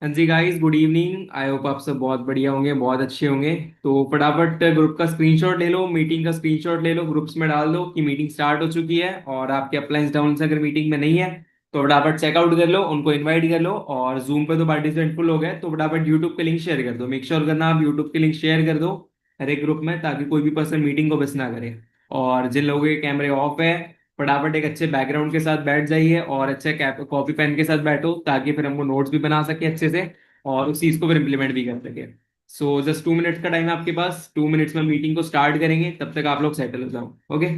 हाँ जी guys, good evening. I hope आप सब बहुत बढ़िया होंगे, बहुत अच्छे होंगे। तो फटाफट ग्रुप का स्क्रीनशॉट ले लो, मीटिंग का स्क्रीनशॉट ले लो, ग्रुप्स में डाल दो कि मीटिंग स्टार्ट हो चुकी है। और आपके अप्लायंस डाउन से अगर मीटिंग में नहीं है तो फटाफट चेकआउट कर लो, उनको इनवाइट कर लो। और जूम पे तो पार्टिसिपेंट फुल हो गए, तो फटाफट यूट्यूब के लिंक शेयर कर दो। मेक श्योर करना आप यूट्यूब के लिंक शेयर कर दो हर एक ग्रुप में, ताकि कोई भी पर्सन मीटिंग को मिस ना करे। और जिन लोगों के कैमरे ऑफ है, फटाफट एक अच्छे बैकग्राउंड के साथ बैठ जाइए और अच्छे कॉपी पेन के साथ बैठो, ताकि फिर हमको नोट्स भी बना सके अच्छे से और उस चीज को फिर इम्प्लीमेंट भी कर सके। सो जस्ट 2 मिनट्स का टाइम है आपके पास, 2 मिनट्स में मीटिंग को स्टार्ट करेंगे, तब तक आप लोग सेटल हो जाओ। ओके।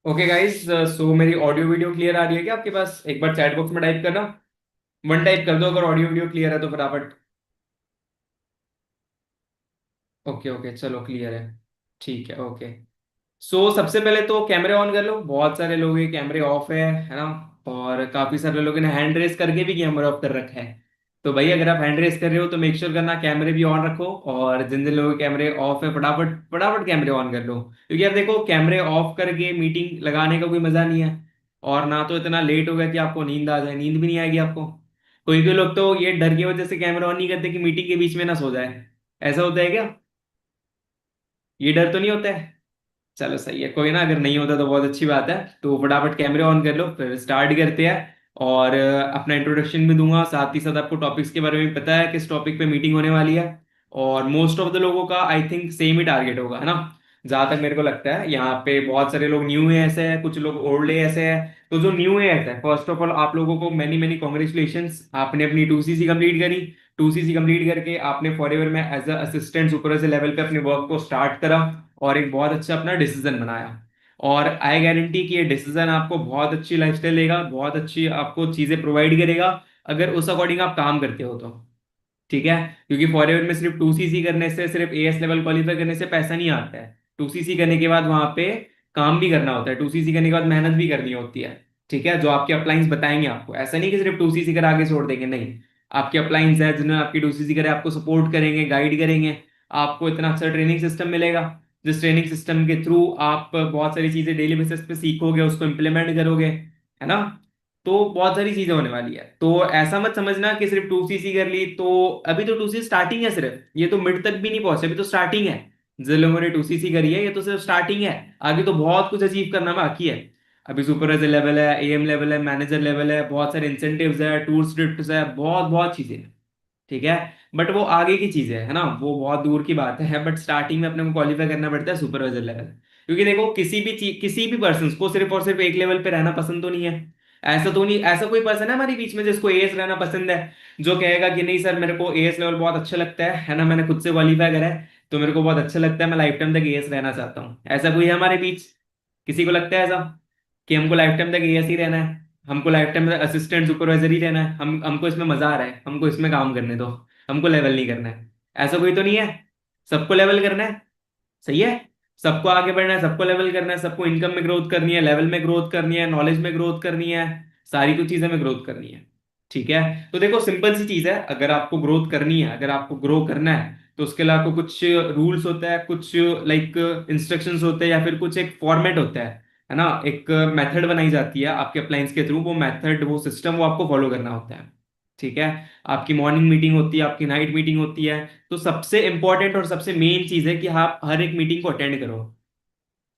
ओके गाइस, सो मेरी ऑडियो वीडियो क्लियर आ रही है क्या आपके पास? एक बार चैट बॉक्स में टाइप करना, वन टाइप कर दो अगर ऑडियो वीडियो क्लियर है तो फटाफट। ओके ओके, चलो क्लियर है। ठीक है, ओके। सो सबसे पहले तो कैमरे ऑन कर लो। बहुत सारे लोगों के कैमरे ऑफ है ना। और काफी सारे लोगों ने हैंड रेस करके भी कैमरा ऑफ कर रखा है। तो भाई अगर आप हैंड रेस कर रहे हो तो मेक श्योर करना कैमरे भी ऑन रखो। और जिन जिन लोगों के कैमरे ऑफ है, फटाफट फटाफट कैमरे ऑन कर लो, क्योंकि आप देखो कैमरे ऑफ करके मीटिंग लगाने का कोई मजा नहीं है। और ना तो इतना लेट होगा कि आपको नींद आ जाए, नींद भी नहीं आएगी आपको। कोई कोई लोग तो ये डर की वजह से कैमरा ऑन नहीं करते कि मीटिंग के बीच में ना सो जाए। ऐसा होता है क्या? ये डर तो नहीं होता है? चलो सही है, कोई ना, अगर नहीं होता तो बहुत अच्छी बात है। तो फटाफट कैमरे ऑन कर लो, फिर स्टार्ट करते हैं। और अपना इंट्रोडक्शन भी दूंगा, साथ ही साथ आपको टॉपिक्स के बारे में पता है किस टॉपिक पे मीटिंग होने वाली है। और मोस्ट ऑफ द लोगों का I think same he target होगा, है ना। जहां तक मेरे को लगता है यहाँ पे बहुत सारे लोग न्यू है ऐसे हैं, कुछ लोग ओल्ड है ऐसे हैं। तो जो न्यू है ऐसे है, फर्स्ट ऑफ ऑल आप लोगों को मैनी मैनी कॉन्ग्रेचुलेशंस, आपने अपनी 2CC कंप्लीट करी। 2CC कंप्लीट करके आपने फॉरएवर में as a assistant supervisor level पे अपने वर्क को स्टार्ट करा और एक बहुत अच्छा अपना डिसीजन बनाया। और आई गारंटी कि ये डिसीजन आपको बहुत अच्छी लाइफस्टाइल देगा, बहुत अच्छी आपको चीजें प्रोवाइड करेगा, अगर उस अकॉर्डिंग आप काम करते हो तो। ठीक है। क्योंकि फॉरएवर में सिर्फ 2CC करने से, सिर्फ AS लेवल क्वालिफाई करने से पैसा नहीं आता है। 2CC करने के बाद वहां पे काम भी करना होता है, 2CC करने के बाद मेहनत भी करनी होती है। ठीक है, जो आपके अपलाइंस बताएंगे आपको, ऐसा नहीं कि सिर्फ 2CC कर आगे छोड़ देंगे, नहीं। आपके अपलाइंस है जिन्होंने आपकी 2CC करे, आपको सपोर्ट करेंगे, गाइड करेंगे। आपको इतना अच्छा ट्रेनिंग सिस्टम मिलेगा, जिस ट्रेनिंग सिस्टम के थ्रू आप बहुत सारी चीजें डेली बेसिस पे सीखोगे, उसको इम्प्लीमेंट करोगे, है ना। तो बहुत सारी चीजें होने वाली है। तो ऐसा मत समझना कि सिर्फ 2CC कर ली तो। अभी तो 2CC स्टार्टिंग है सिर्फ, ये तो मिड तक भी नहीं पहुंचे, अभी तो स्टार्टिंग है। जिन लोगों ने 2CC करी है, ये तो सिर्फ स्टार्टिंग है। आगे तो बहुत कुछ अचीव करना बाकी है। अभी सुपरवाइजर लेवल है, AM लेवल है, मैनेजर लेवल है, बहुत सारे इंसेंटिव्स है, टूर्स ट्रिप्स है, बहुत बहुत चीजें हैं। ठीक है। बट वो आगे की चीज है ना, वो बहुत दूर की बात है। बट स्टार्टिंग में अपने को क्वालिफाई करना पड़ता है सुपरवाइजर लेवल। क्योंकि देखो किसी भी चीज, किसी भी पर्सन को सिर्फ और सिर्फ एक लेवल पे रहना पसंद तो नहीं है। ऐसा तो नहीं, ऐसा कोई पर्सन है हमारे बीच में जिसको एएस रहना पसंद है, जो कहेगा कि नहीं सर मेरे को एएस लेवल बहुत अच्छा लगता है ना, मैंने खुद से क्वालिफाई करा है तो मेरे को बहुत अच्छा लगता है, मैं लाइफ टाइम तक एएस रहना चाहता हूँ। ऐसा कोई है हमारे बीच? किसी को लगता है ऐसा कि हमको लाइफ टाइम तक एएस ही रहना है, हमको लाइफ टाइम तक असिस्टेंट सुपरवाइजर ही रहना है, हम हमको इसमें मजा आ रहा है, हमको इसमें काम करने दो, हमको लेवल नहीं करना है? ऐसा कोई तो नहीं है। सबको लेवल करना है, सही है। सबको आगे बढ़ना है, सबको लेवल करना है, सबको इनकम में ग्रोथ करनी है, लेवल में ग्रोथ करनी है, नॉलेज में ग्रोथ करनी है, सारी कुछ चीजें में ग्रोथ करनी है। ठीक है। तो देखो सिंपल सी चीज है, अगर आपको ग्रोथ करनी है, अगर आपको ग्रो करना है, तो उसके लिए आपको कुछ रूल्स होता है, कुछ लाइक इंस्ट्रक्शंस होते हैं, या फिर कुछ एक फॉर्मेट होता है ना, एक मेथड बनाई जाती है आपके अप्लायंस के थ्रू, वो मेथड, वो सिस्टम, वो आपको फॉलो करना होता है। ठीक है। आपकी मॉर्निंग मीटिंग होती है, आपकी नाइट मीटिंग होती है। तो सबसे इंपॉर्टेंट और सबसे मेन चीज है कि आप हर एक मीटिंग को अटेंड करो।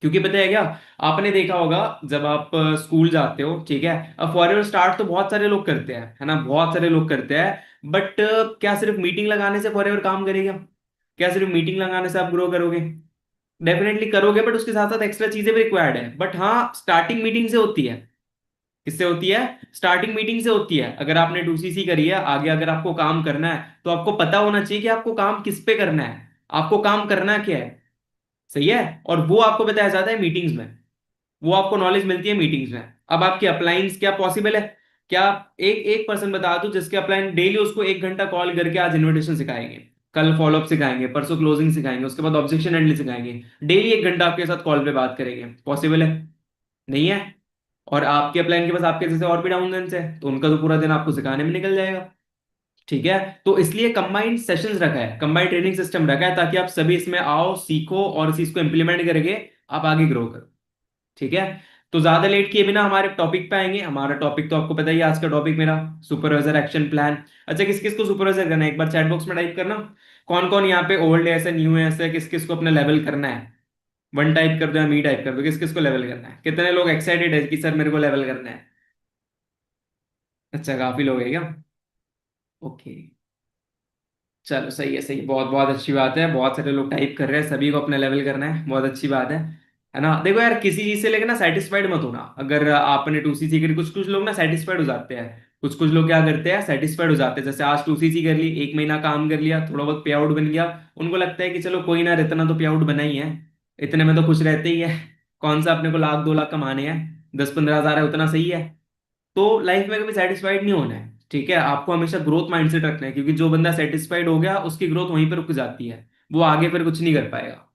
क्योंकि पता है क्या, आपने देखा होगा जब आप स्कूल जाते हो, ठीक है, अब फॉरएवर स्टार्ट तो बहुत सारे लोग करते हैं, है ना, बहुत सारे लोग करते हैं, बट क्या सिर्फ मीटिंग लगाने से फॉरएवर काम करेगा? क्या सिर्फ मीटिंग लगाने से आप ग्रो करोगे? डेफिनेटली करोगे, बट उसके साथ साथ एक्स्ट्रा चीजें भी रिक्वायर्ड है। बट हाँ, स्टार्टिंग मीटिंग से होती है। किससे होती है? स्टार्टिंग मीटिंग से होती है। अगर आपने 2सीसी करी है, आगे अगर आपको काम करना है, तो आपको पता होना चाहिए कि आपको काम किस पे करना है, आपको काम करना क्या है। सही है। और वो आपको बताया जाता है मीटिंग्स में, वो आपको नॉलेज मिलती है मीटिंग्स में। अब आपके अप्लाइंस क्या पॉसिबल है? क्या एक एक पर्सन बता दो जिसके अप्लाइन डेली उसको 1 घंटा कॉल करके आज इन्विटेशन सिखाएंगे, कल फॉलोअप सिखाएंगे, परसों क्लोजिंग सिखाएंगे, उसके बाद ऑब्जेक्शन हैंडलिंग सिखाएंगे, डेली 1 घंटा आपके साथ कॉल पे बात करेंगे? पॉसिबल है? नहीं है। और आपके अप्लाइन के पास आपके जैसे और भी डाउन है, तो उनका तो पूरा दिन आपको सिखाने में निकल जाएगा। ठीक है। तो इसलिए कंबाइंड सेशंस रखा है, कंबाइंड ट्रेनिंग सिस्टम रखा है, ताकि आप सभी इसमें आओ, सीखो और इस चीज को इंप्लीमेंट करके आप आगे ग्रो करो। ठीक है। तो ज्यादा लेट किए बिना हमारे टॉपिक पे आएंगे। हमारा टॉपिक तो आपको पता ही है, आज का टॉपिक मेरा सुपरवाइजर एक्शन प्लान। अच्छा, किस किस को सुपरवाइजर करना है एक बार चैट बॉक्स में टाइप करना। कौन कौन यहाँ पे ओल्ड है, ऐसे न्यू है, ऐसे किस किस को अपना लेवल करना है? वन टाइप कर दो या मी टाइप कर दो, किस किस को लेवल करना है? कितने लोग एक्साइटेड है कि सर मेरे को लेवल करना है? अच्छा, काफी लोग है क्या? ओके। चलो सही है, सही है, बहुत बहुत अच्छी बात है, बहुत सारे लोग टाइप कर रहे हैं, सभी को अपना लेवल करना है, बहुत अच्छी बात है ना। देखो यार, किसी चीज से लेकर ना सेटिस्फाइड मत होना। अगर आपने 2सीसी करी, कुछ कुछ लोग ना सेटिस्फाइड हो जाते हैं, कुछ कुछ लोग क्या करते हैं, सेटिस्फाइड हो जाते हैं। जैसे आज 2सीसी कर ली, 1 महीना काम कर लिया, थोड़ा बहुत पे आउट बन गया, उनको लगता है कि चलो कोई ना, इतना तो पे आउट बना ही है, इतने में तो खुश रहते ही है, कौन सा अपने को लाख 2 लाख कमाने हैं, 10-15 हज़ार है उतना सही है। तो लाइफ में कभी सेटिस्फाइड नहीं होना है। ठीक है। आपको हमेशा ग्रोथ माइंडसेट रखना है, क्योंकि जो बंदा सेटिस्फाइड हो गया उसकी ग्रोथ वहीं पर रुक जाती है, वो आगे फिर कुछ नहीं कर पाएगा।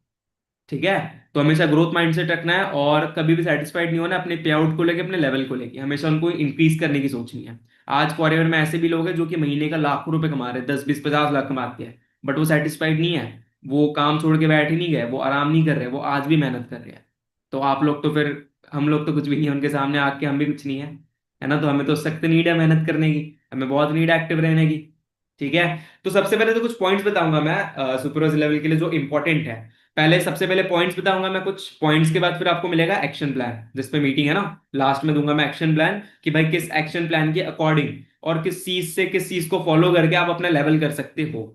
ठीक है। तो हमेशा ग्रोथ माइंडसेट रखना है, और कभी भी सेटिस्फाइड नहीं होना अपने पे आउट को लेके, अपने लेवल को लेके, हमेशा उनको इंक्रीज करने की सोचनी है। आज फॉरएवर में ऐसे भी लोग हैं जो कि महीने का लाखों रुपए कमा रहे हैं, 10-20-50 लाख कमाते हैं, बट वो सेटिस्फाइड नहीं है। वो काम छोड़ के बैठ ही नहीं गए, वो आराम नहीं कर रहे, वो आज भी मेहनत कर रहे हैं। तो आप लोग तो फिर, हम लोग तो कुछ भी नहीं है उनके सामने, आके हम भी कुछ नहीं है, है ना। तो हमें तो सख्त नीड है मेहनत करने की, हमें बहुत नीड है एक्टिव रहने की। ठीक है। तो सबसे पहले तो कुछ पॉइंट्स बताऊंगा मैं सुपरवाइजर लेवल के लिए जो इंपॉर्टेंट है। पहले सबसे पहले पॉइंट्स बताऊंगा मैं, कुछ पॉइंट्स के बाद फिर आपको मिलेगा एक्शन प्लान, जिस पे मीटिंग है ना, लास्ट में दूंगा मैं एक्शन प्लान, कि भाई किस एक्शन प्लान के अकॉर्डिंग और किस चीज से किस चीज को फॉलो करके आप अपना लेवल कर सकते हो।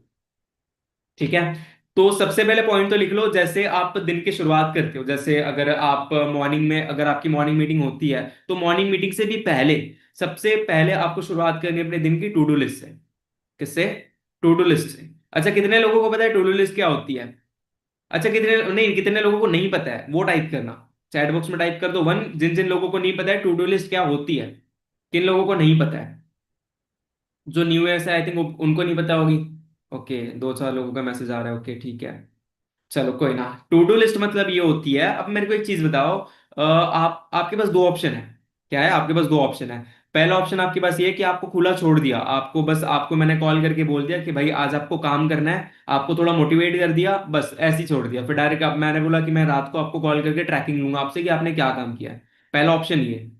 ठीक है। तो सबसे पहले पॉइंट तो लिख लो, जैसे आप दिन की शुरुआत करते हो, जैसे अगर आप मॉर्निंग में, अगर आपकी मॉर्निंग मीटिंग होती है, तो मॉर्निंग मीटिंग से भी पहले, सबसे पहले आपको शुरुआत करनी है अपने दिन की टू डू लिस्ट से। किससे? टू डू लिस्ट से। अच्छा, कितने लोगों को पता है टू डू लिस्ट क्या होती है? अच्छा, कितने नहीं, कितने लोगों को नहीं पता है वो टाइप करना, चैट बॉक्स में टाइप कर दो 1, जिन जिन लोगों को नहीं पता है टू डू लिस्ट क्या होती है। किन लोगों को नहीं पता है? जो न्यू ईयर से आई थिंक उनको नहीं पता होगी। ओके, 2-4 लोगों का मैसेज आ रहा है, ओके ठीक है। चलो कोई ना। टू डू लिस्ट मतलब ये होती है, अब मेरे को एक चीज बताओ, आप, आपके पास दो ऑप्शन है। क्या है आपके पास? दो ऑप्शन है। पहला ऑप्शन आपके पास ये है कि आपको खुला छोड़ दिया, आपको बस, आपको मैंने कॉल करके बोल दिया कि भाई आज आपको काम करना है, आपको थोड़ा मोटिवेट कर दिया, बस ऐसे ही छोड़ दिया, फिर डायरेक्ट आप, मैंने बोला कि मैं रात को आपको कॉल करके ट्रैकिंग लूंगा आपसे कि आपने क्या काम किया है। पहला ऑप्शन ये है।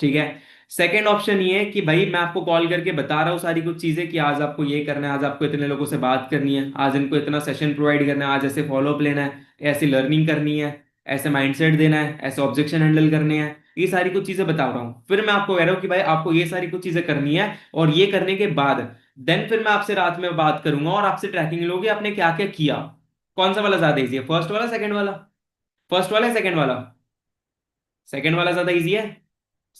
ठीक है। सेकेंड ऑप्शन ये है कि भाई मैं आपको कॉल करके बता रहा हूँ सारी कुछ चीजें, कि आज आपको ये करना है, आज आपको इतने लोगों से बात करनी है, आज इनको इतना सेशन प्रोवाइड करना है, आज ऐसे फॉलोअप लेना है, ऐसी लर्निंग करनी है, ऐसे माइंडसेट देना है, ऐसे ऑब्जेक्शन हैंडल करने हैं, ये सारी कुछ चीजें बता रहा हूँ। फिर मैं आपको कह रहा हूँ कि भाई आपको ये सारी कुछ चीजें करनी है, और ये करने के बाद देन फिर मैं आपसे रात में बात करूंगा और आपसे ट्रैकिंग लोगे आपने क्या क्या किया। कौन सा वाला ज्यादा इजी है, फर्स्ट वाला सेकंड वाला? फर्स्ट वाला है सेकंड वाला? सेकंड वाला ज्यादा इजी है।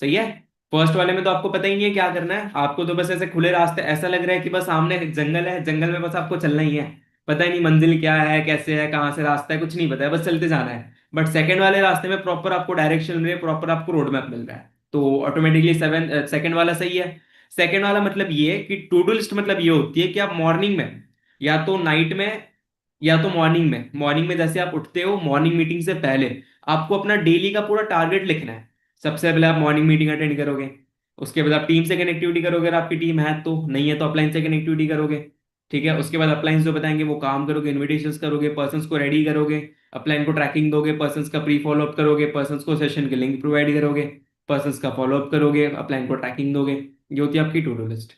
सही है। फर्स्ट वाले में तो आपको पता ही नहीं है क्या करना है, आपको तो बस ऐसे खुले रास्ते, ऐसा लग रहा है कि बस सामने एक जंगल है, जंगल में बस आपको चलना ही है। पता ही नहीं मंजिल क्या है, कैसे है, कहाँ से रास्ता है, कुछ नहीं पता है, बस चलते जाना है। बट सेकंड वाले रास्ते में प्रॉपर आपको डायरेक्शन मिल रही है, प्रॉपर आपको रोड मैप मिल रहा है, तो ऑटोमेटिकली सेवन सेकंड वाला सही है। सेकंड वाला मतलब ये है कि टू डू लिस्ट मतलब ये होती है कि आप मॉर्निंग में या तो नाइट में या तो मॉर्निंग में जैसे आप उठते हो मॉर्निंग मीटिंग से पहले आपको अपना डेली का पूरा टारगेट लिखना है। सबसे पहले आप मॉर्निंग मीटिंग अटेंड करोगे, उसके बाद आप टीम से कनेक्टिविटी करोगे, अगर आपकी टीम है तो, नहीं है तो अपलाइन से कनेक्टिविटी करोगे। ठीक है, उसके बाद अपलाइन जो बताएंगे वो काम करोगे, इन्विटेशंस करोगे, पर्सन्स को रेडी करोगे, अपलाइन को ट्रैकिंग दोगे, पर्सन्स का प्री फॉलोअप करोगे, पर्सन्स को सेशन के लिंक प्रोवाइड करोगे, पर्सन्स का फॉलोअप करोगे, अपलाइन को ट्रैकिंग दोगे। ये होती है आपकी to do list.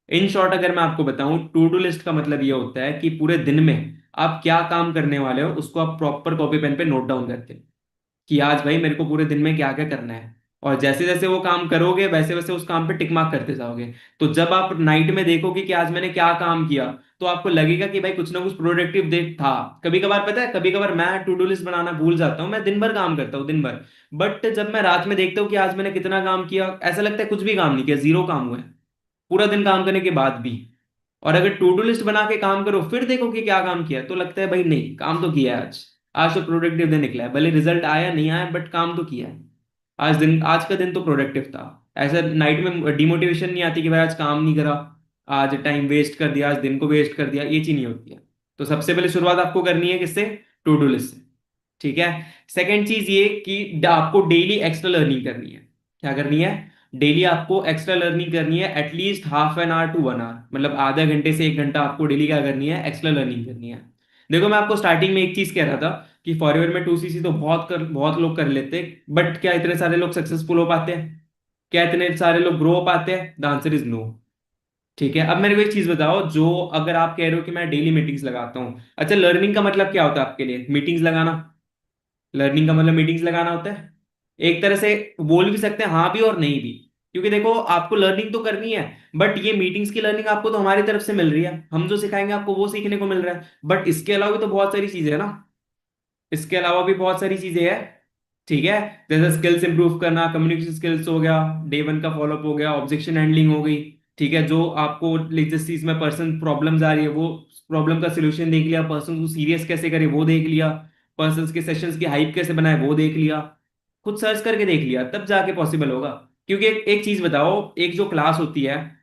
In short अगर मैं आपको बताऊं, टू डू लिस्ट का मतलब ये होता है कि पूरे दिन में आप क्या काम करने वाले हो उसको आप प्रॉपर कॉपी पेन पे नोट डाउन करते हो कि आज भाई मेरे को पूरे दिन में क्या क्या करना है। और जैसे जैसे वो काम करोगे वैसे वैसे उस काम पे टिक मार्क करते जाओगे। तो जब आप नाइट में देखोगे कि आज मैंने क्या काम किया, तो आपको लगेगा कि भाई कुछ ना कुछ प्रोडक्टिव देख था। कभी कभार पता है, कभी कभार मैं टू डू लिस्ट बनाना भूल जाता हूँ, मैं दिन भर काम करता हूँ दिन भर। बट जब मैं रात में देखता हूँ कि आज मैंने कितना काम किया, ऐसा लगता है कुछ भी काम नहीं किया, जीरो काम हुआ है पूरा दिन काम करने के बाद भी। और अगर टू डू लिस्ट बना के काम करो फिर देखो कि क्या काम किया, तो लगता है भाई नहीं काम तो किया है आज। आज तो प्रोडक्टिव दिन निकला है, भले रिजल्ट आया नहीं आया बट काम तो किया है। आज का दिन तो प्रोडक्टिव था। ऐसा नाइट में डिमोटिवेशन नहीं आती कि भाई आज काम नहीं करा, आज टाइम वेस्ट कर दिया, आज दिन को वेस्ट कर दिया, ये चीज नहीं होती है। तो सबसे पहले शुरुआत आपको करनी है किससे? टू डू लिस्ट से। ठीक है। सेकेंड चीज ये कि आपको डेली एक्स्ट्रा लर्निंग करनी है। क्या करनी है? डेली आपको एक्स्ट्रा लर्निंग करनी है, at least half an hour to one hour, मतलब आधा घंटे से 1 घंटा आपको डेली क्या करनी है? एक्स्ट्रा लर्निंग करनी है। देखो मैं आपको स्टार्टिंग में एक चीज कह रहा था कि फॉरएवर में 2cc तो बहुत लोग कर लेते, बट क्या इतने सारे लोग सक्सेसफुल हो पाते हैं? क्या इतने सारे लोग ग्रो हो पाते हैं? The answer is no. ठीक है, अब मेरे को एक चीज बताओ, जो अगर आप कह रहे हो कि मैं डेली मीटिंग्स लगाता हूँ, अच्छा लर्निंग का मतलब क्या होता है आपके लिए? मीटिंग्स लगाना। लर्निंग का मतलब मीटिंग्स लगाना होता है। एक तरह से बोल भी सकते हैं हाँ भी और नहीं भी, क्योंकि देखो आपको लर्निंग तो करनी है, बट ये मीटिंग्स की लर्निंग आपको तो हमारी तरफ से मिल रही है, हम जो सिखाएंगे आपको वो सीखने को मिल रहा है, बट इसके अलावा भी तो बहुत सारी चीजें है ना। इसके अलावा भी बहुत सारी चीजें हैं। ठीक है, जैसे स्किल्स इंप्रूव करना, कम्युनिकेशन स्किल्स हो गया, डे वन का फॉलोअप हो गया, ऑब्जेक्शन हैंडलिंग हो गई। ठीक है, जो आपको जिस चीज में पर्सन प्रॉब्लम्स आ रही है वो प्रॉब्लम का सोल्यूशन देख लिया, पर्सन को सीरियस कैसे करे वो देख लिया, पर्सन के सेशंस की हाइप कैसे बनाए वो देख लिया, खुद सर्च करके देख लिया, तब जाके पॉसिबल होगा। क्योंकि एक चीज बताओ, एक जो क्लास होती है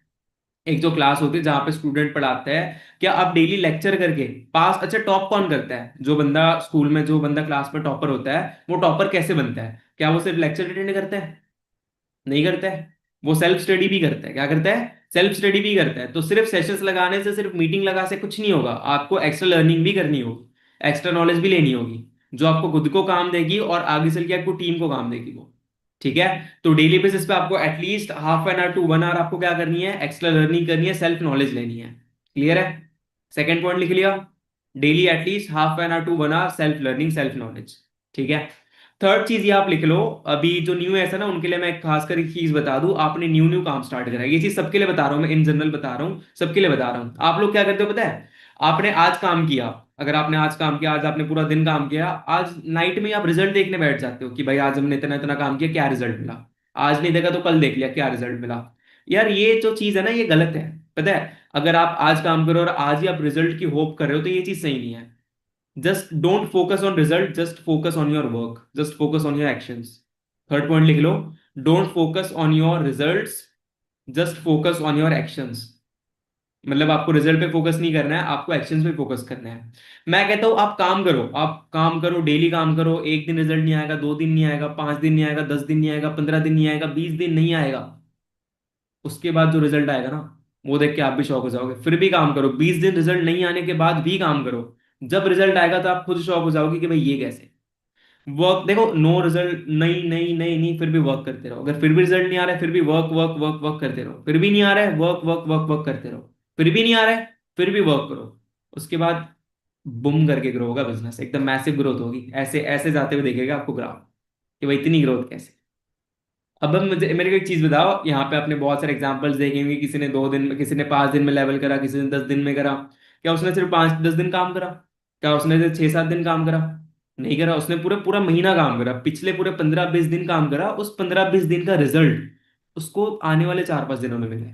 जहां पे स्टूडेंट पढ़ाता है, क्या आप डेली लेक्चर करके पास, अच्छा टॉप कौन करता है? जो बंदा स्कूल में, जो बंदा क्लास में टॉपर होता है, वो टॉपर कैसे बनता है? क्या वो सिर्फ लेक्चर अटेंड करता है? नहीं करता है। वो सेल्फ स्टडी भी करता है। क्या करता है? सेल्फ स्टडी भी करता है। तो सिर्फ सेशंस लगाने से, सिर्फ मीटिंग लगा से कुछ नहीं होगा, आपको एक्स्ट्रा लर्निंग भी करनी होगी, एक्स्ट्रा नॉलेज भी लेनी होगी, जो आपको खुद को काम देगी और आगे चल के आपको टीम को काम देगी वो। ठीक है। तो डेली बेसिस पे आपको at least half an hour to one hour आपको क्या करनी है? एक्स्ट्रा लर्निंग करनी है, सेल्फ नॉलेज लेनी है। क्लियर है? सेकेंड पॉइंट लिख लिया। Daily at least half an hour to one hour self learning, self knowledge. ठीक है। थर्ड चीज ये आप लिख लो, अभी जो न्यू है ऐसा ना, उनके लिए मैं खासकर एक चीज बता दूं, आपने न्यू न्यू काम स्टार्ट करा है, ये चीज सबके लिए बता रहा हूं मैं, इन जनरल बता रहा हूं, सबके लिए बता रहा हूं। आप लोग क्या करते हो पता है? आपने आज काम किया, अगर आपने आज काम किया, आज आपने पूरा दिन काम किया, आज नाइट में ही आप रिजल्ट देखने बैठ जाते हो कि भाई आज हमने इतना इतना काम किया, क्या रिजल्ट मिला। आज नहीं देखा तो कल देख लिया क्या रिजल्ट मिला। यार ये जो चीज है ना, ये गलत है। पता है, अगर आप आज काम करो और आज ही आप रिजल्ट की होप कर रहे हो तो ये चीज सही नहीं है। Just don't focus on result, just focus on your work, just focus on your actions. Third point लिख लो। Don't focus on your results, just focus on your actions. मतलब आपको रिजल्ट पे फोकस नहीं करना है, आपको एक्शंस पे फोकस करना है। मैं कहता हूं आप काम करो, डेली काम करो, एक दिन रिजल्ट नहीं आएगा, 2 दिन नहीं आएगा, 5 दिन नहीं आएगा, 10 दिन नहीं आएगा, 15 दिन नहीं आएगा, 20 दिन नहीं आएगा, उसके बाद जो रिजल्ट आएगा ना, वो देख के आप भी शौक हो जाओगे, फिर भी काम करो, 20 दिन रिजल्ट नहीं आने के बाद भी काम करो। जब रिजल्ट आएगा तो आप खुद शौक हो जाओगे कि भाई ये कैसे। वर्क देखो, नो रिजल्ट, नहीं नहीं नहीं नहीं, फिर भी वर्क करते रहो, अगर फिर भी रिजल्ट नहीं आ रहा है फिर भी वर्क वर्क वर्क वर्क करते रहो, फिर भी नहीं आ रहा है वर्क वर्क वर्क वर्क करते रहो, फिर भी नहीं आ रहा है फिर भी वर्क करो। उसके बाद बुम करके ग्रो होगा बिजनेस, एकदम मैसिव ग्रोथ होगी, ऐसे ऐसे जाते हुए देखेगा आपको ग्राफ कि भाई इतनी ग्रोथ कैसे। अब मुझे मेरे को एक चीज बताओ, यहाँ पे आपने बहुत सारे एग्जांपल्स देखे होंगे, किसी ने 2 दिन में, किसी ने 5 दिन में लेवल करा, किसी ने 10 दिन में करा। क्या उसने सिर्फ 5-10 दिन काम करा? क्या उसने सिर्फ 6-7 दिन काम करा? नहीं करा, उसने पूरा पूरा महीना काम करा, पिछले पूरे 15-20 दिन काम करा, उस 15-20 दिन का रिजल्ट उसको आने वाले 4-5 दिनों में मिले।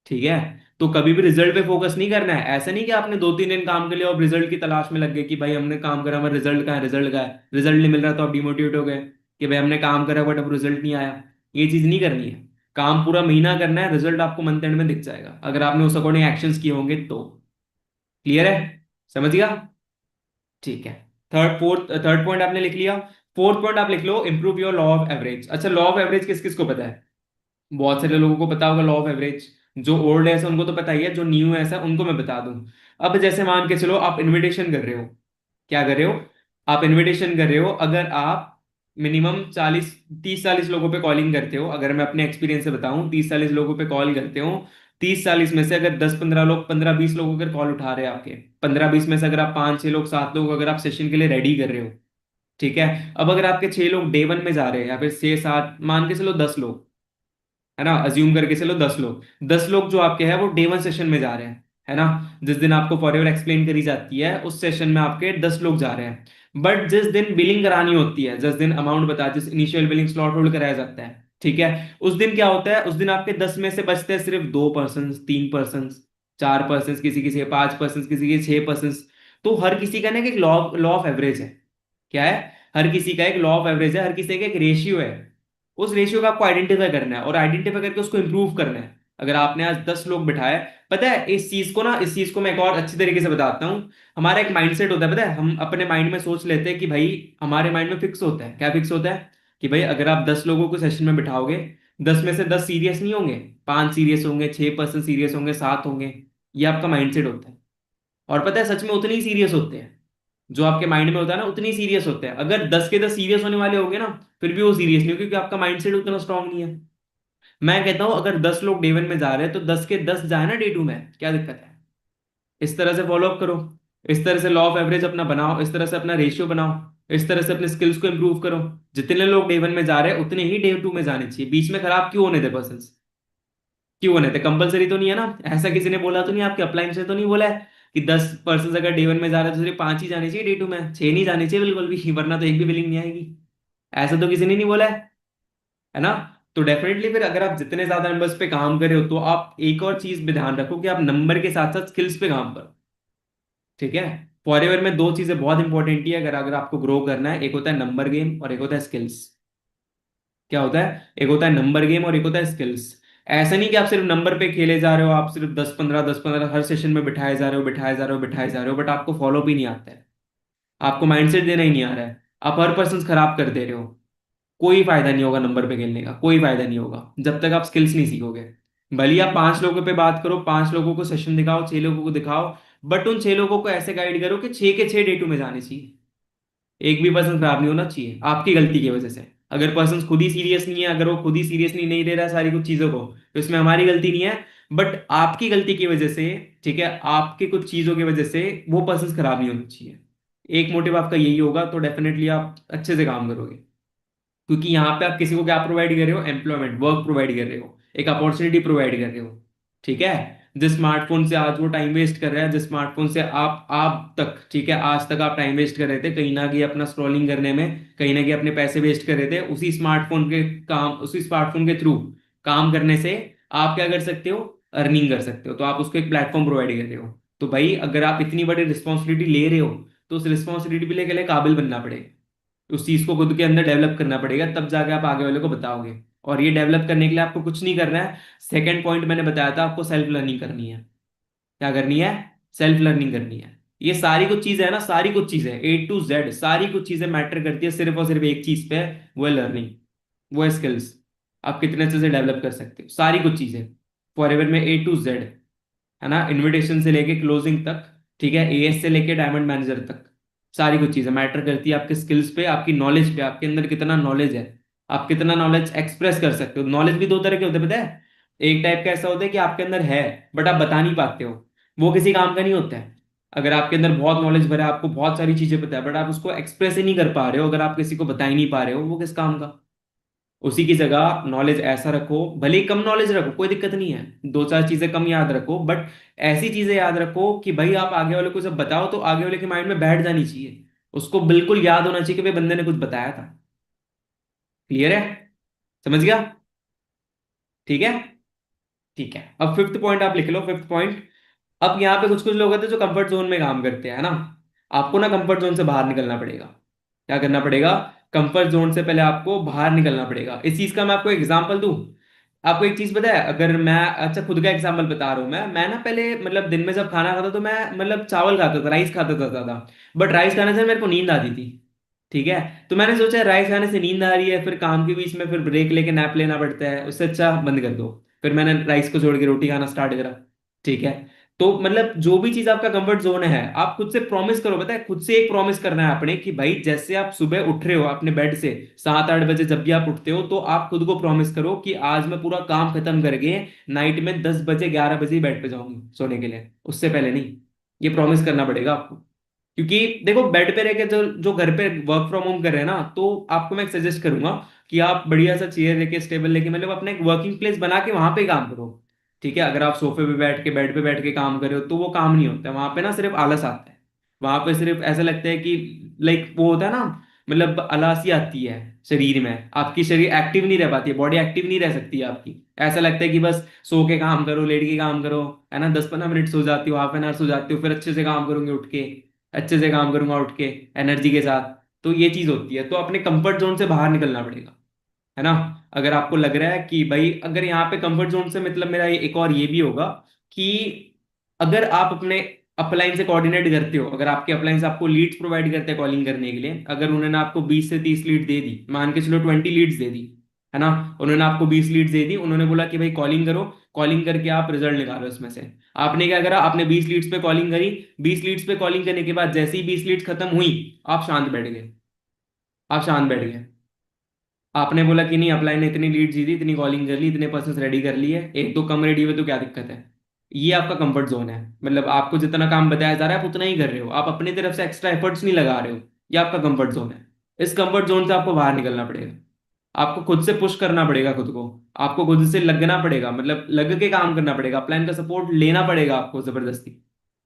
ठीक है। तो कभी भी रिजल्ट पे फोकस नहीं करना है। ऐसा नहीं कि आपने 2-3 दिन काम कर लिया और रिजल्ट की तलाश में लग गए कि भाई हमने काम करा, हमारा रिजल्ट कहाँ है, रिजल्ट कहाँ है, रिजल्ट नहीं मिल रहा तो आप डिमोटिवेट हो गए कि भाई हमने काम करा बट अब रिजल्ट नहीं आया। ये चीज नहीं करनी है। काम पूरा महीना करना है, रिजल्ट आपको मंथ एंड में दिख जाएगा अगर आपने उस अकॉर्डिंग एक्शंस किए होंगे तो। क्लियर है? समझ गया? ठीक है। थर्ड पॉइंट आपने लिख लिया। फोर्थ पॉइंट आप लिख लो, improve your law of average. अच्छा, लॉ ऑफ एवरेज किस किस को पता है? बहुत सारे लोगों को पता होगा लॉ ऑफ एवरेज। जो ओल्ड है ऐसा उनको तो पता ही है, जो न्यू है ऐसा उनको मैं बता दूं। अब जैसे मान के चलो आप इनविटेशन कर रहे हो। क्या कर रहे हो? आप इनविटेशन कर रहे हो। अगर आप मिनिमम 40, 30, 40 लोगों पे कॉलिंग करते हो, अगर मैं अपने एक्सपीरियंस से बताऊं, 30-40 लोगों पे कॉल करते हो। 30-40 में से अगर 10-15 लोग, 15-20 लोग अगर कॉल उठा रहे हैं आपके, 15-20 में से अगर आप 5-6 लोग, 7 लोग अगर आप सेशन के लिए रेडी कर रहे हो। ठीक है। अब अगर आपके 6 लोग डे 1 में जा रहे हैं, या फिर 6-7, मान के चलो 10 लोग, है ना, अज्यूम करके चलो 10 लोग, 10 लोग जो आपके हैं वो डे 1 सेशन में जा रहे हैं, है ना। जिस दिन आपको फॉरएवर एक्सप्लेन करी जाती है उस सेशन में आपके 10 लोग जा रहे हैं। बट जिस दिन बिलिंग करानी होती है, जिस दिन अमाउंट बता, जिस इनिशियल बिलिंग स्लॉट होल्ड कराया जाता है, ठीक है, उस दिन क्या होता है, उस दिन आपके 10 में से बचते हैं सिर्फ 2 पर्सन, 3 पर्सन, 4 पर्सन, किसी किसी के 5 पर्सन, किसी के 6 पर्सन। तो हर किसी का ना एक लॉ लॉ ऑफ एवरेज है। क्या है? हर किसी का एक लॉ ऑफ एवरेज है, हर किसी का एक रेशियो है। उस रेशियो का आपको आइडेंटिफाई करना है और आइडेंटिफाई करके उसको इंप्रूव करना है। अगर आपने आज 10 लोग बिठाए, पता है इस चीज को ना, इस चीज को मैं एक और अच्छी तरीके से बताता हूँ। हमारा एक माइंडसेट होता है, पता है, हम अपने माइंड में सोच लेते हैं कि भाई, हमारे माइंड में फिक्स होता है, क्या फिक्स होता है, कि भाई अगर आप 10 लोगों को सेशन में बिठाओगे, 10 में से 10 सीरियस नहीं होंगे, 5 सीरियस होंगे, 6 पर्सन सीरियस होंगे, 7 होंगे। ये आपका माइंडसेट होता है। और पता है सच में उतने ही सीरियस होते हैं। जो आपके माइंड में होता है ना उतनी सीरियस होते हैं। अगर 10 के 10 सीरियस होने वाले होंगे ना, फिर भी वो सीरियस नहीं हो, क्योंकि आपका माइंडसेट उतना स्ट्रांग नहीं है। मैं कहता हूं अगर 10 लोग डे 1 में जा रहे हैं तो 10 के 10 जाए ना डे 2 में, क्या दिक्कत है? इस तरह से फॉलो अप करो। इस तरह से लॉ ऑफ एवरेज अपना बनाओ, इस तरह से अपना रेशियो बनाओ। इस तरह से अपने स्किल्स को इंप्रूव करो। जितने लोग डे 1 में जा रहे हैं उतने ही डे 2 में जाने चाहिए। बीच में खराब क्यों होने थे पर्सन? क्यों बने थे? कंपलसरी तो नहीं है ना। ऐसा किसी ने बोला तो नहीं, आपके अपलाइन से तो नहीं बोला है कि 10 पर्सन अगर डे 1 में जा रहे हैं तो सिर्फ 5 ही जाने चाहिए, डे 2 में 6 नहीं जाने चाहिए बिल्कुल भी, वरना तो एक भी बिलिंग नहीं आएगी। ऐसा तो किसी ने नहीं बोला है ना। तो डेफिनेटली फिर अगर आप जितने ज्यादा नंबर्स पे काम कर रहे हो तो आप एक और चीज भी ध्यान रखो कि आप नंबर के साथ साथ स्किल्स पे काम करो। ठीक है। फॉरएवर में 2 चीजें बहुत इंपॉर्टेंट ही है, अगर अगर आपको ग्रो करना है, एक होता है नंबर गेम और एक होता है स्किल्स। क्या होता है? एक होता है नंबर गेम और एक होता है स्किल्स। ऐसा नहीं कि आप सिर्फ नंबर पे खेले जा रहे हो, आप सिर्फ 10-15 हर सेशन में बिठाए जा रहे हो, बिठाए जा रहे हो, बिठाए जा रहे हो, बट आपको फॉलो भी नहीं आता है। आपको माइंडसेट देना ही नहीं आ रहा है। आप हर पर्सन खराब कर दे रहे हो। कोई फायदा नहीं होगा नंबर पे खेलने का, कोई फायदा नहीं होगा जब तक आप स्किल्स नहीं सीखोगे। भले ही आप 5 लोगों पे बात करो, 5 लोगों को सेशन दिखाओ, 6 लोगों को दिखाओ, बट उन 6 लोगों को ऐसे गाइड करो कि 6 के 6 डे 2 में जाने चाहिए। एक भी पर्सन खराब नहीं होना चाहिए आपकी गलती की वजह से। अगर पर्सन खुद ही सीरियस नहीं है, अगर वो खुद ही सीरियसली नहीं ले रहा है सारी कुछ चीजों को, तो इसमें हमारी गलती नहीं है, बट आपकी गलती की वजह से, ठीक है, आपके कुछ चीजों की वजह से वो पर्सन खराब नहीं होना चाहिए। एक मोटिव आपका यही होगा तो डेफिनेटली आप अच्छे से काम करोगे। क्योंकि यहाँ पे आप किसी को क्या प्रोवाइड कर रहे हो? एम्प्लॉयमेंट, वर्क प्रोवाइड कर रहे हो, एक अपॉर्चुनिटी प्रोवाइड कर रहे हो। ठीक है। जिस स्मार्टफोन से आज वो टाइम वेस्ट कर रहा है, जिस स्मार्टफोन से आप तक, ठीक है, आज तक आप टाइम वेस्ट कर रहे थे कहीं ना कहीं अपना स्क्रॉलिंग करने में, कहीं ना कहीं अपने पैसे वेस्ट कर रहे थे, उसी स्मार्टफोन के थ्रू काम करने से आप क्या कर सकते हो? अर्निंग कर सकते हो। तो आप उसको एक प्लेटफॉर्म प्रोवाइड कर रहे हो। तो भाई अगर आप इतनी बड़ी रिस्पॉन्सिबिलिटी ले रहे हो, तो उस रिस्पॉन्सिबिलिटी के लिए काबिल बनना पड़ेगा। उस चीज को खुद के अंदर डेवलप करना पड़ेगा, तब जाके आप आगे वाले को बताओगे। और ये डेवलप करने के लिए आपको कुछ नहीं करना है। सेकंड पॉइंट मैंने बताया था आपको, सेल्फ लर्निंग करनी है। क्या करनी है? सेल्फ लर्निंग करनी है। ये सारी कुछ चीजें है ना, सारी कुछ चीजें A to Z सारी कुछ चीजें मैटर करती है सिर्फ और सिर्फ एक चीज पे, वो है लर्निंग, वो है स्किल्स। आप कितने अच्छे से डेवलप कर सकते हो सारी कुछ चीजें। फॉरएवर में A to Z, है ना, इनविटेशन से लेके क्लोजिंग तक, ठीक है, AS से लेके डायमंड मैनेजर तक, सारी कुछ चीजें मैटर करती है आपके स्किल्स पे, आपकी नॉलेज पे, आपके अंदर कितना नॉलेज है, आप कितना नॉलेज एक्सप्रेस कर सकते हो। नॉलेज भी 2 तरह के होते हैं, पता है। एक टाइप का ऐसा होता है कि आपके अंदर है बट आप बता नहीं पाते हो, वो किसी काम का नहीं होता है। अगर आपके अंदर बहुत नॉलेज भरा है, आपको बहुत सारी चीजें पता है, बट आप उसको एक्सप्रेस ही नहीं कर पा रहे हो, अगर आप किसी को बता ही नहीं पा रहे हो, वो किस काम का? उसी की जगह नॉलेज ऐसा रखो, भले ही कम नॉलेज रखो, कोई दिक्कत नहीं है, दो चार चीजें कम याद रखो, बट ऐसी चीजें याद रखो कि भाई आप आगे वाले को जब बताओ तो आगे वाले के माइंड में बैठ जानी चाहिए, उसको बिल्कुल याद होना चाहिए कि भाई बंदे ने कुछ बताया था। क्लियर है? समझ गया? ठीक है। ठीक है, अब फिफ्थ पॉइंट आप लिख लो, फिफ्थ पॉइंट। अब यहाँ पे कुछ कुछ लोग होते हैं जो कंफर्ट जोन में काम करते हैं, है ना। आपको ना कंफर्ट जोन से बाहर निकलना पड़ेगा। क्या करना पड़ेगा? कंफर्ट जोन से पहले आपको बाहर निकलना पड़ेगा। इस चीज का मैं आपको एग्जांपल दूं। आपको एक चीज पता है, अगर मैं, अच्छा खुद का एग्जांपल बता रहा हूँ, मैं ना पहले मतलब दिन में जब खाना खाता तो मैं मतलब चावल खाता था, राइस खाता था ज्यादा। बट राइस खाने से मेरे को नींद आती थी। ठीक है। तो मैंने सोचा राइस खाने से नींद आ रही है, फिर काम के बीच में फिर ब्रेक लेके नैप लेना पड़ता है, उससे अच्छा बंद कर दो। फिर मैंने राइस को छोड़ के रोटी खाना स्टार्ट करा। ठीक है। तो मतलब जो भी चीज आपका कंफर्ट जोन है, आप खुद से प्रॉमिस करो, पता है, खुद से एक प्रॉमिस करना है अपने कि भाई जैसे आप सुबह उठ रहे हो अपने बेड से 7-8 बजे, जब भी आप उठते हो तो आप खुद को प्रॉमिस करो कि आज मैं पूरा काम खत्म करके नाइट में 10 बजे 11 बजे बेड पे जाऊंगी सोने के लिए, उससे पहले नहीं। ये प्रॉमिस करना पड़ेगा आपको। क्योंकि देखो बेड पे रह के जो जो घर पे वर्क फ्रॉम होम कर रहे हैं ना, तो आपको मैं सजेस्ट करूंगा कि आप बढ़िया सा चेयर लेके, स्टेबल लेके, मतलब अपने एक वर्किंग प्लेस बना के वहां पे काम करो। ठीक है। अगर आप सोफे पे बैठ के, बेड पे बैठ के काम कर रहे हो तो वो काम नहीं होता है वहां पे ना, सिर्फ आलस आता है। वहां पे सिर्फ ऐसा लगता है कि लाइक वो होता है ना, मतलब आलसी आती है शरीर में, आपकी शरीर एक्टिव नहीं रह पाती है, बॉडी एक्टिव नहीं रह सकती है आपकी। ऐसा लगता है कि बस सो के काम करो, लेट के काम करो, है ना, 10-15 मिनट सो जाती हो, हाफ एन आवर सो जाती हो, फिर अच्छे से काम करूंगे उठ के, अच्छे से काम करूंगा उठ के, एनर्जी के साथ। तो ये चीज होती है, तो अपने कंफर्ट जोन से बाहर निकलना पड़ेगा, है ना। अगर आपको लग रहा है कि भाई, अगर यहाँ पे कंफर्ट जोन से मतलब मेरा एक और ये भी होगा कि अगर आप अपने अपलाइन से कोऑर्डिनेट करते हो, अगर आपके अपलाइन आपको लीड्स प्रोवाइड करते हैं कॉलिंग करने के लिए, अगर उन्होंने आपको 20 से 30 लीड दे दी, मान के चलो 20 लीड्स दे दी, है ना, उन्होंने आपको 20 लीड्स दे दी, उन्होंने बोला कि भाई कॉलिंग करो, कॉलिंग करके आप रिजल्ट निकालो इसमें से। आपने क्या करा, आपने 20 लीड्स पे कॉलिंग करी। 20 लीड्स पे कॉलिंग करने के बाद जैसे ही 20 लीड्स खत्म हुई, आप शांत बैठ गए। आप शांत बैठ गए। आपने बोला कि नहीं, अपलाइन ने इतनी लीड दी थी, इतनी कॉलिंग कर ली, इतने पर्सन रेडी कर लिए, एक दो कम रेडी हुए तो क्या दिक्कत है। ये आपका कंफर्ट जोन है, मतलब आपको जितना काम बताया जा रहा है आप उतना ही कर रहे हो, आप अपनी तरफ से एक्स्ट्रा एफर्ट्स नहीं लगा रहे हो। ये आपका कंफर्ट जोन है। इस कंफर्ट जोन से आपको बाहर निकलना पड़ेगा। आपको खुद से पुश करना पड़ेगा खुद को। आपको खुद से लगना पड़ेगा, मतलब लग के काम करना पड़ेगा, अपलाइन का सपोर्ट लेना पड़ेगा आपको जबरदस्ती,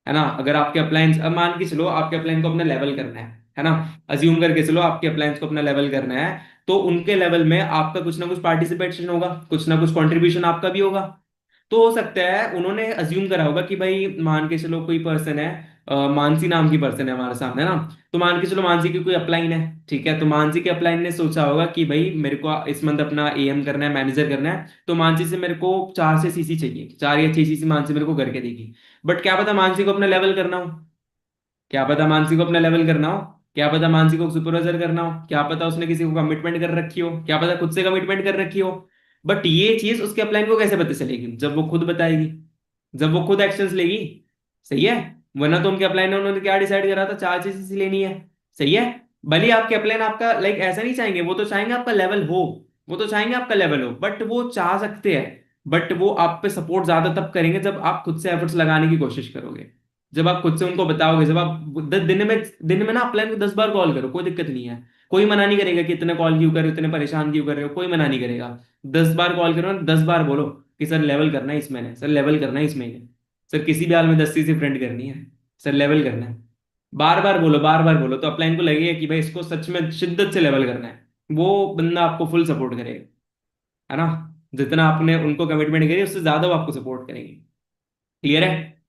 है ना। अगर आपके अप्लायंस, अब मान के चलो आपके अप्लायंस को अपना लेवल करना है ना, अज्यूम करके चलो आपके अप्लायंस को अपना लेवल करना है, तो उनके लेवल में आपका कुछ ना कुछ पार्टिसिपेशन होगा, कुछ ना कुछ कंट्रीब्यूशन आपका भी होगा। तो हो सकता है उन्होंने अज्यूम करा होगा कि भाई मान के चलो कोई पर्सन है, मानसी नाम की पर्सन है हमारे सामने ना, तो मान के चलो मानसी की कोई अपलाइन है। ठीक है। तो मानसी के अपलाइन ने सोचा होगा कि भाई मेरे को इस मंथ अपना एएम करना है, मैनेजर करना है, तो मानसी से मेरे को 4 से सीसी चाहिए, 4 या 6 सीसी मानसी मेरे को करके देगी। बट क्या पता मानसी को अपना लेवल करना हो, क्या पता मानसी को अपना लेवल करना हो, क्या पता मानसी को सुपरवाइजर करना हो, क्या पता उसने किसी को कमिटमेंट कर रखी हो, क्या पता खुद से कमिटमेंट कर रखी हो। बट ये चीज उसके अपलाइन को कैसे पता चलेगी? जब वो खुद बताएगी, जब वो खुद एक्शंस लेगी। सही है। वरना तो उनके अपलाइन ने, उन्होंने क्या डिसाइड करा था, 4 चीजें लेनी है। सही है। भले ही आपके अपलाइन आपका लाइक ऐसा नहीं चाहेंगे, वो तो चाहेंगे आपका लेवल हो, वो तो चाहेंगे आपका लेवल हो, बट वो चाह सकते हैं, बट वो आप पे सपोर्ट ज्यादा तब करेंगे जब आप खुद से एफर्ट्स लगाने की कोशिश करोगे, जब आप खुद से उनको बताओगे, जब आप दिन में ना अपलाइन को 10 बार कॉल करो, कोई दिक्कत नहीं है। कोई मना नहीं करेगा कि इतने कॉल क्यों कर रहे हो, इतने परेशान क्यों कर रहे हो, कोई मना नहीं करेगा। 10 बार कॉल करो ना, 10 बार बोलो कि सर लेवल करना है इस महीने, सर लेवल करना है इस महीने, सर किसी भी हाल में 10 से फ्रेंड करनी है, सर लेवल करना है। बार बार बोलो, बार बार बोलो, तो अपलाइन को लगेगा कि भाई इसको सच में शिद्दत से लेवल करना है। वो बंदा आपको फुल सपोर्ट करेगा, है ना। जितना आपने उनको कमिटमेंट करी उससे ज्यादा वो आपको सपोर्ट करेंगे। क्लियर है?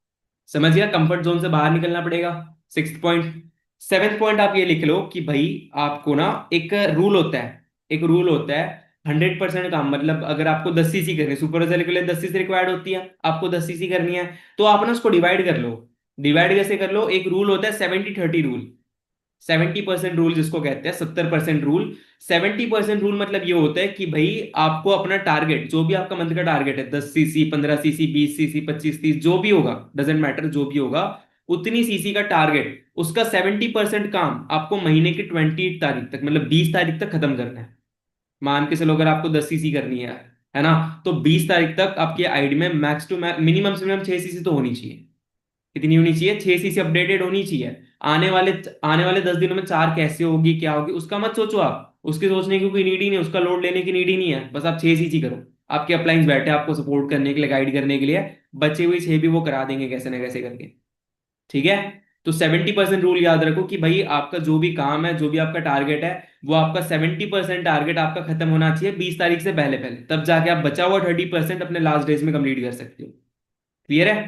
समझ गया, कंफर्ट जोन से बाहर निकलना पड़ेगा। Six point. सेवेंथ पॉइंट आप ये लिख लो कि भाई आपको ना एक रूल होता है, एक रूल होता है, 100% काम, मतलब अगर आपको 10 सीसी करनी, सुपर के लिए 10 सीसी रिक्वायर्ड होती है, आपको 10 सीसी करनी है, तो आप ना उसको डिवाइड कर लो। डिवाइड कैसे कर लो? एक रूल होता है 70-30 रूल। 70% रूल जिसको कहते हैं, 70% रूल। 70% रूल मतलब ये होता है कि भाई आपको अपना टारगेट, जो भी आपका मंथ का टारगेट है, 10 सीसी, 15 सीसी, 20 सीसी, 25 30, जो भी होगा, डजेंट मैटर, जो भी होगा, उतनी सीसी का टारगेट, उसका 70% काम आपको महीने की 28 तारीख तक, मतलब 20 तारीख तक खत्म करना है। मान के चलो अगर आपको 10 सीसी करनी है ना, तो 20 तारीख तक आपकी आईडी में मैक्स टू मिनिमम से मिनिमम 6 सीसी तो होनी चाहिए। कितनी होनी चाहिए? 6 सीसी अपडेटेड होनी चाहिए। आने वाले 10 दिनों में 4 कैसे होगी, क्या होगी, उसका मत सोचो आप। उसके सोचने की कोई नीड ही नहीं, उसका लोड लेने की नीड ही नहीं है। बस आप 6 सीसी करो। आपके अपलाइंस बैठे हैं आपको सपोर्ट करने के लिए, गाइड करने के लिए। बचे हुए 6 भी वो करा देंगे कैसे ना कैसे करके। ठीक है। तो 70% रूल याद रखो कि भाई आपका जो भी काम है, जो भी आपका टारगेट है, वो आपका 70% टारगेट आपका खत्म होना चाहिए 20 तारीख से पहले पहले। तब जाके आप बचा हुआ 30% अपने लास्ट डेज में कंप्लीट कर सकते हो। क्लियर है?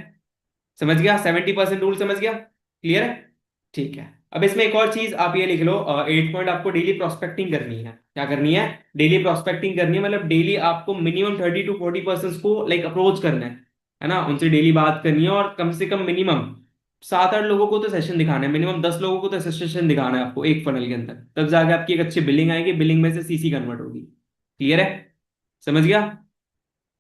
समझ गया? 70% रूल समझ गया? क्लियर है? ठीक है। अब इसमें एक और चीज आप ये लिख लो, 8 पॉइंट, आपको डेली प्रोस्पेक्टिंग करनी है। क्या करनी है? डेली प्रोस्पेक्टिंग करनी है, मतलब डेली आपको मिनिमम 30 to 40 पर्सन को लाइक अप्रोच करना है ना, उनसे डेली बात करनी है। और कम से कम मिनिमम 7-8 लोगों को तो सेशन दिखाना है, मिनिमम 10 लोगों को तो सेशन दिखाना है आपको एक फनल के अंदर। तब जाके आपकी एक अच्छी बिलिंग आएगी, बिलिंग में से सीसी कन्वर्ट होगी। क्लियर है? समझ गया?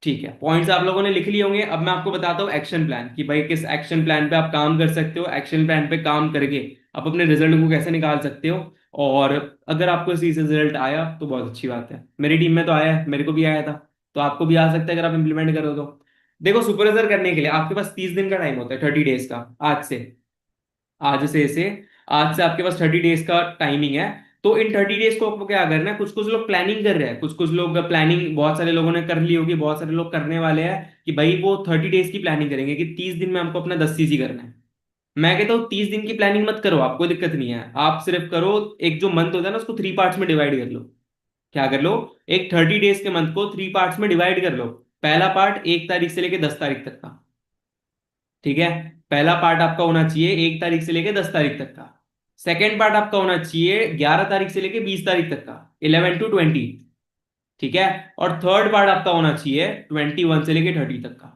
ठीक है, पॉइंट्स आप लोगों ने लिख लिए होंगे। अब मैं आपको बताता हूँ एक्शन प्लान, कि भाई किस एक्शन प्लान पे आप काम कर सकते हो, एक्शन प्लान पे काम करके आप अपने रिजल्ट को कैसे निकाल सकते हो। और अगर आपको इसी से रिजल्ट आया तो बहुत अच्छी बात है। मेरी टीम में तो आया है, मेरे को भी आया था, तो आपको भी आ सकता है अगर आप इंप्लीमेंट करो तो। देखो, सुपरवाइजर करने के लिए आपके पास 30 दिन का टाइम होता है, 30 डेज का। आज से इसे आज से आपके पास 30 डेज का टाइमिंग है। तो इन 30 डेज को आपको क्या करना है? कुछ कुछ लोग प्लानिंग कर रहे हैं, कुछ कुछ लोग प्लानिंग, बहुत सारे लोगों ने कर ली होगी, बहुत सारे लोग करने वाले हैं कि भाई वो 30 डेज की प्लानिंग करेंगे कि 30 दिन में हमको अपना 10 सीसी करना है। मैं कहता हूँ 30 दिन की प्लानिंग मत करो, आपको दिक्कत नहीं है। आप सिर्फ करो, एक जो मंथ होता है ना उसको 3 पार्ट्स में डिवाइड कर लो। क्या कर लो? एक 30 डेज के मंथ को 3 पार्ट्स में डिवाइड कर लो। पहला पार्ट 1 तारीख से लेके 10 तारीख तक का। ठीक है। पहला पार्ट आपका होना चाहिए 1 तारीख से लेके 10 तारीख तक का। सेकेंड पार्ट आपका होना चाहिए 11 तारीख से लेके 20 तारीख तक का, 11 to 20। ठीक है। और थर्ड पार्ट आपका होना चाहिए 21 से लेके 30 तक का।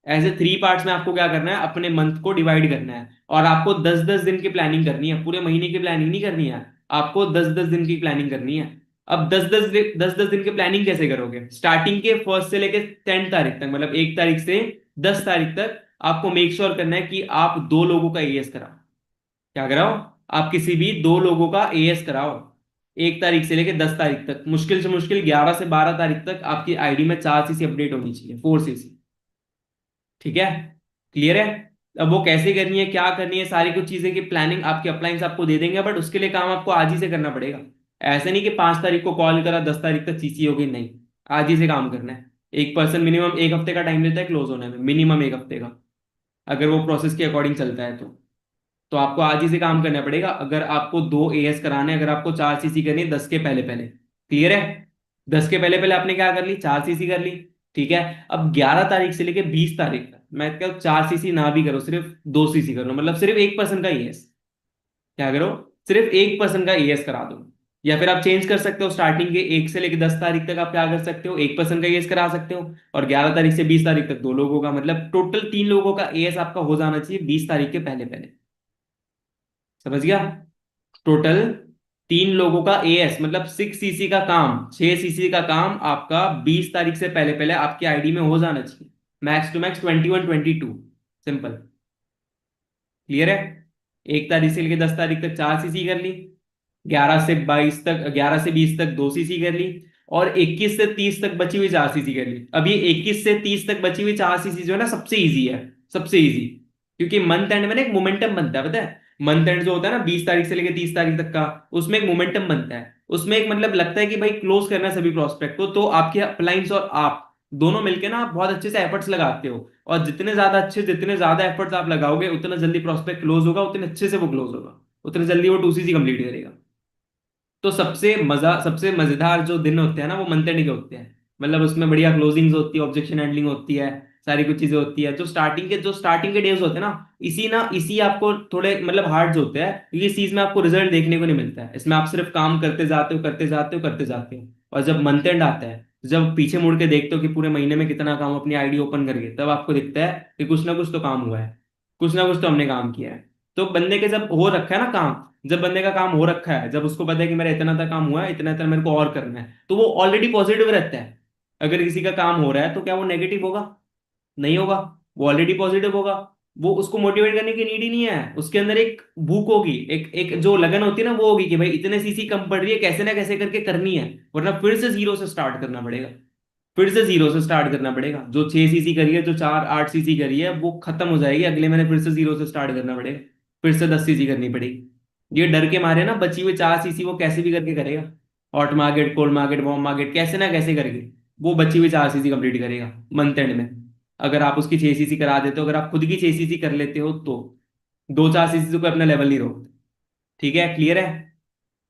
ऐसे 3 पार्ट्स में आपको क्या करना है? अपने मंथ को डिवाइड करना है। और आपको 10-10 दिन की प्लानिंग करनी है, पूरे महीने की प्लानिंग नहीं करनी है। आपको 10-10 दिन की प्लानिंग करनी है। अब 10-10 दिन की प्लानिंग कैसे करोगे? स्टार्टिंग के फर्स्ट से लेके 10 तारीख तक, मतलब 1 तारीख से 10 तारीख तक आपको मेक श्योर करना है कि आप 2 लोगों का एएस कराओ। क्या कराओ? आप किसी भी 2 लोगों का एएस कराओ। 1 तारीख से लेके 10 तारीख तक, मुश्किल से मुश्किल 11 से 12 तारीख तक आपकी आईडी में 4 सीसी अपडेट होनी चाहिए, 4 सीसी। ठीक है। क्लियर है? अब वो कैसे करनी है, क्या करनी है, सारी कुछ चीजें की प्लानिंग आपके अपलाइंस आपको दे देंगे, बट उसके लिए काम आपको आज ही से करना पड़ेगा। ऐसे नहीं कि 5 तारीख को कॉल करा 10 तारीख तक सीसी हो गई, नहीं। आज ही से काम करना है। एक पर्सन मिनिमम 1 हफ्ते का टाइम लेता है क्लोज होने में, मिनिमम 1 हफ्ते का, अगर वो प्रोसेस के अकॉर्डिंग चलता है तो आपको आज ही से काम करना पड़ेगा। अगर आपको 2 एएस कराने हैं, अगर आपको 4 सीसी करनी है 10 के पहले पहले। क्लियर है? 10 के पहले पहले आपने क्या कर ली? 4 सीसी कर ली। ठीक है। अब 11 तारीख से लेके 20 तारीख तक मैं क्या, 4 सीसी ना भी करो, सिर्फ 2 सीसी कर लो, मतलब सिर्फ एक पर्सन का एएस। क्या करो? सिर्फ एक पर्सन का एएस करा दो। या फिर आप चेंज कर सकते हो, स्टार्टिंग के 1 से लेके 10 तारीख तक आप क्या कर सकते हो, एक पर्सन का एएस करा सकते हो। और 11 तारीख से 20 तारीख तक 2 लोगों का, मतलब टोटल 3 लोगों का एएस आपका हो जाना चाहिए 20 तारीख के पहले पहले। समझ गया? टोटल 3 लोगों का एएस, मतलब 6 सीसी का काम, 6 सीसी का काम आपका 20 तारीख से पहले पहले आपकी आईडी में हो जाना चाहिए। Max to max 21-22। Simple. Clear है? 1 तारीख से लेकर 10 तारीख तक 4 सीसी कर ली। 11 से 20 तक 2 सीसी कर ली। और 21 से 30 तक बची हुई 4 सीसी कर ली। अब ये 21 से 30 तक बची हुई 4 सीसी जो है ना, सबसे इजी है, सबसे इजी। क्योंकि मंथ एंड में ना एक मोमेंटम बनता है, पता है? मंथ एंड जो होता है ना 20 तारीख से लेकर 30 तारीख तक का, उसमें एक मोमेंटम बनता है। उसमें एक मतलब लगता है कि भाई क्लोज करना है सभी प्रोस्पेक्ट को, तो आपके अपलाइंस और आप दोनों मिलके ना आप बहुत अच्छे से एफर्ट्स लगाते हो। और जितने ज्यादा एफर्ट्स आप लगाओगे, उतना जल्दी प्रोस्पेक्ट क्लोज होगा, उतने अच्छे से वो क्लोज होगा, उतने जल्दी वो 2 सीसी कंप्लीट करेगा। तो सबसे मजेदार जो दिन होते हैं ना, वो मंथ एंड के होते हैं। मतलब उसमें बढ़िया क्लोजिंग्स होती है, ऑब्जेक्शन हैंडलिंग होती है, सारी कुछ चीजें होती है। जो स्टार्टिंग के डेज होते हैं ना, इसी आपको थोड़े मतलब हार्ड होते हैं, इस चीज में आपको रिजल्ट देखने को नहीं मिलता है। इसमें आप सिर्फ काम करते जाते हो, करते जाते हो, करते जाते हो। और जब मंथ एंड आता है, जब पीछे मुड़ के देखते हो कि पूरे महीने में कितना काम अपनी आईडी ओपन करके, तब आपको दिखता है कि कुछ ना कुछ तो काम हुआ है, कुछ ना कुछ तो हमने काम किया है। तो बंदे के जब हो रखा है ना काम, जब बंदे का काम हो रखा है, जब उसको पता है कि मेरा इतना तक काम हुआ है, इतना इतना मेरे को और करना है, तो वो ऑलरेडी पॉजिटिव रहता है। अगर किसी का काम हो रहा है तो क्या वो नेगेटिव होगा? नहीं होगा। वो ऑलरेडी पॉजिटिव होगा। वो उसको मोटिवेट करने की नीड ही नहीं है, उसके अंदर एक भूख होगी, एक एक जो लगन होती है ना, वो होगी कि भाई इतने सीसी कम पड़ रही है, कैसे ना कैसे करके करनी है, वरना फिर से जीरो से स्टार्ट करना पड़ेगा। फिर से जीरो से स्टार्ट करना पड़ेगा। जो 6 सीसी करी है, जो 4 8 सीसी करी है, वो खत्म हो जाएगी, अगले महीने फिर से जीरो से स्टार्ट करना पड़ेगा, फिर से 10 सीसी करनी पड़ेगी। ये डर के मारे ना, बची हुई 4 सीसी वो कैसे भी करके करेगा, hot market, cold market, warm market, कैसे ना कैसे करके वो बची हुई 4 सीसी कंप्लीट करेगा मंथ एंड में। अगर आप उसकी 6 सीसी करा देते हो, अगर आप खुद की 6 सीसी कर लेते हो तो 2 4 सीसी को अपना लेवल नहीं रोकते। ठीक है, क्लियर है?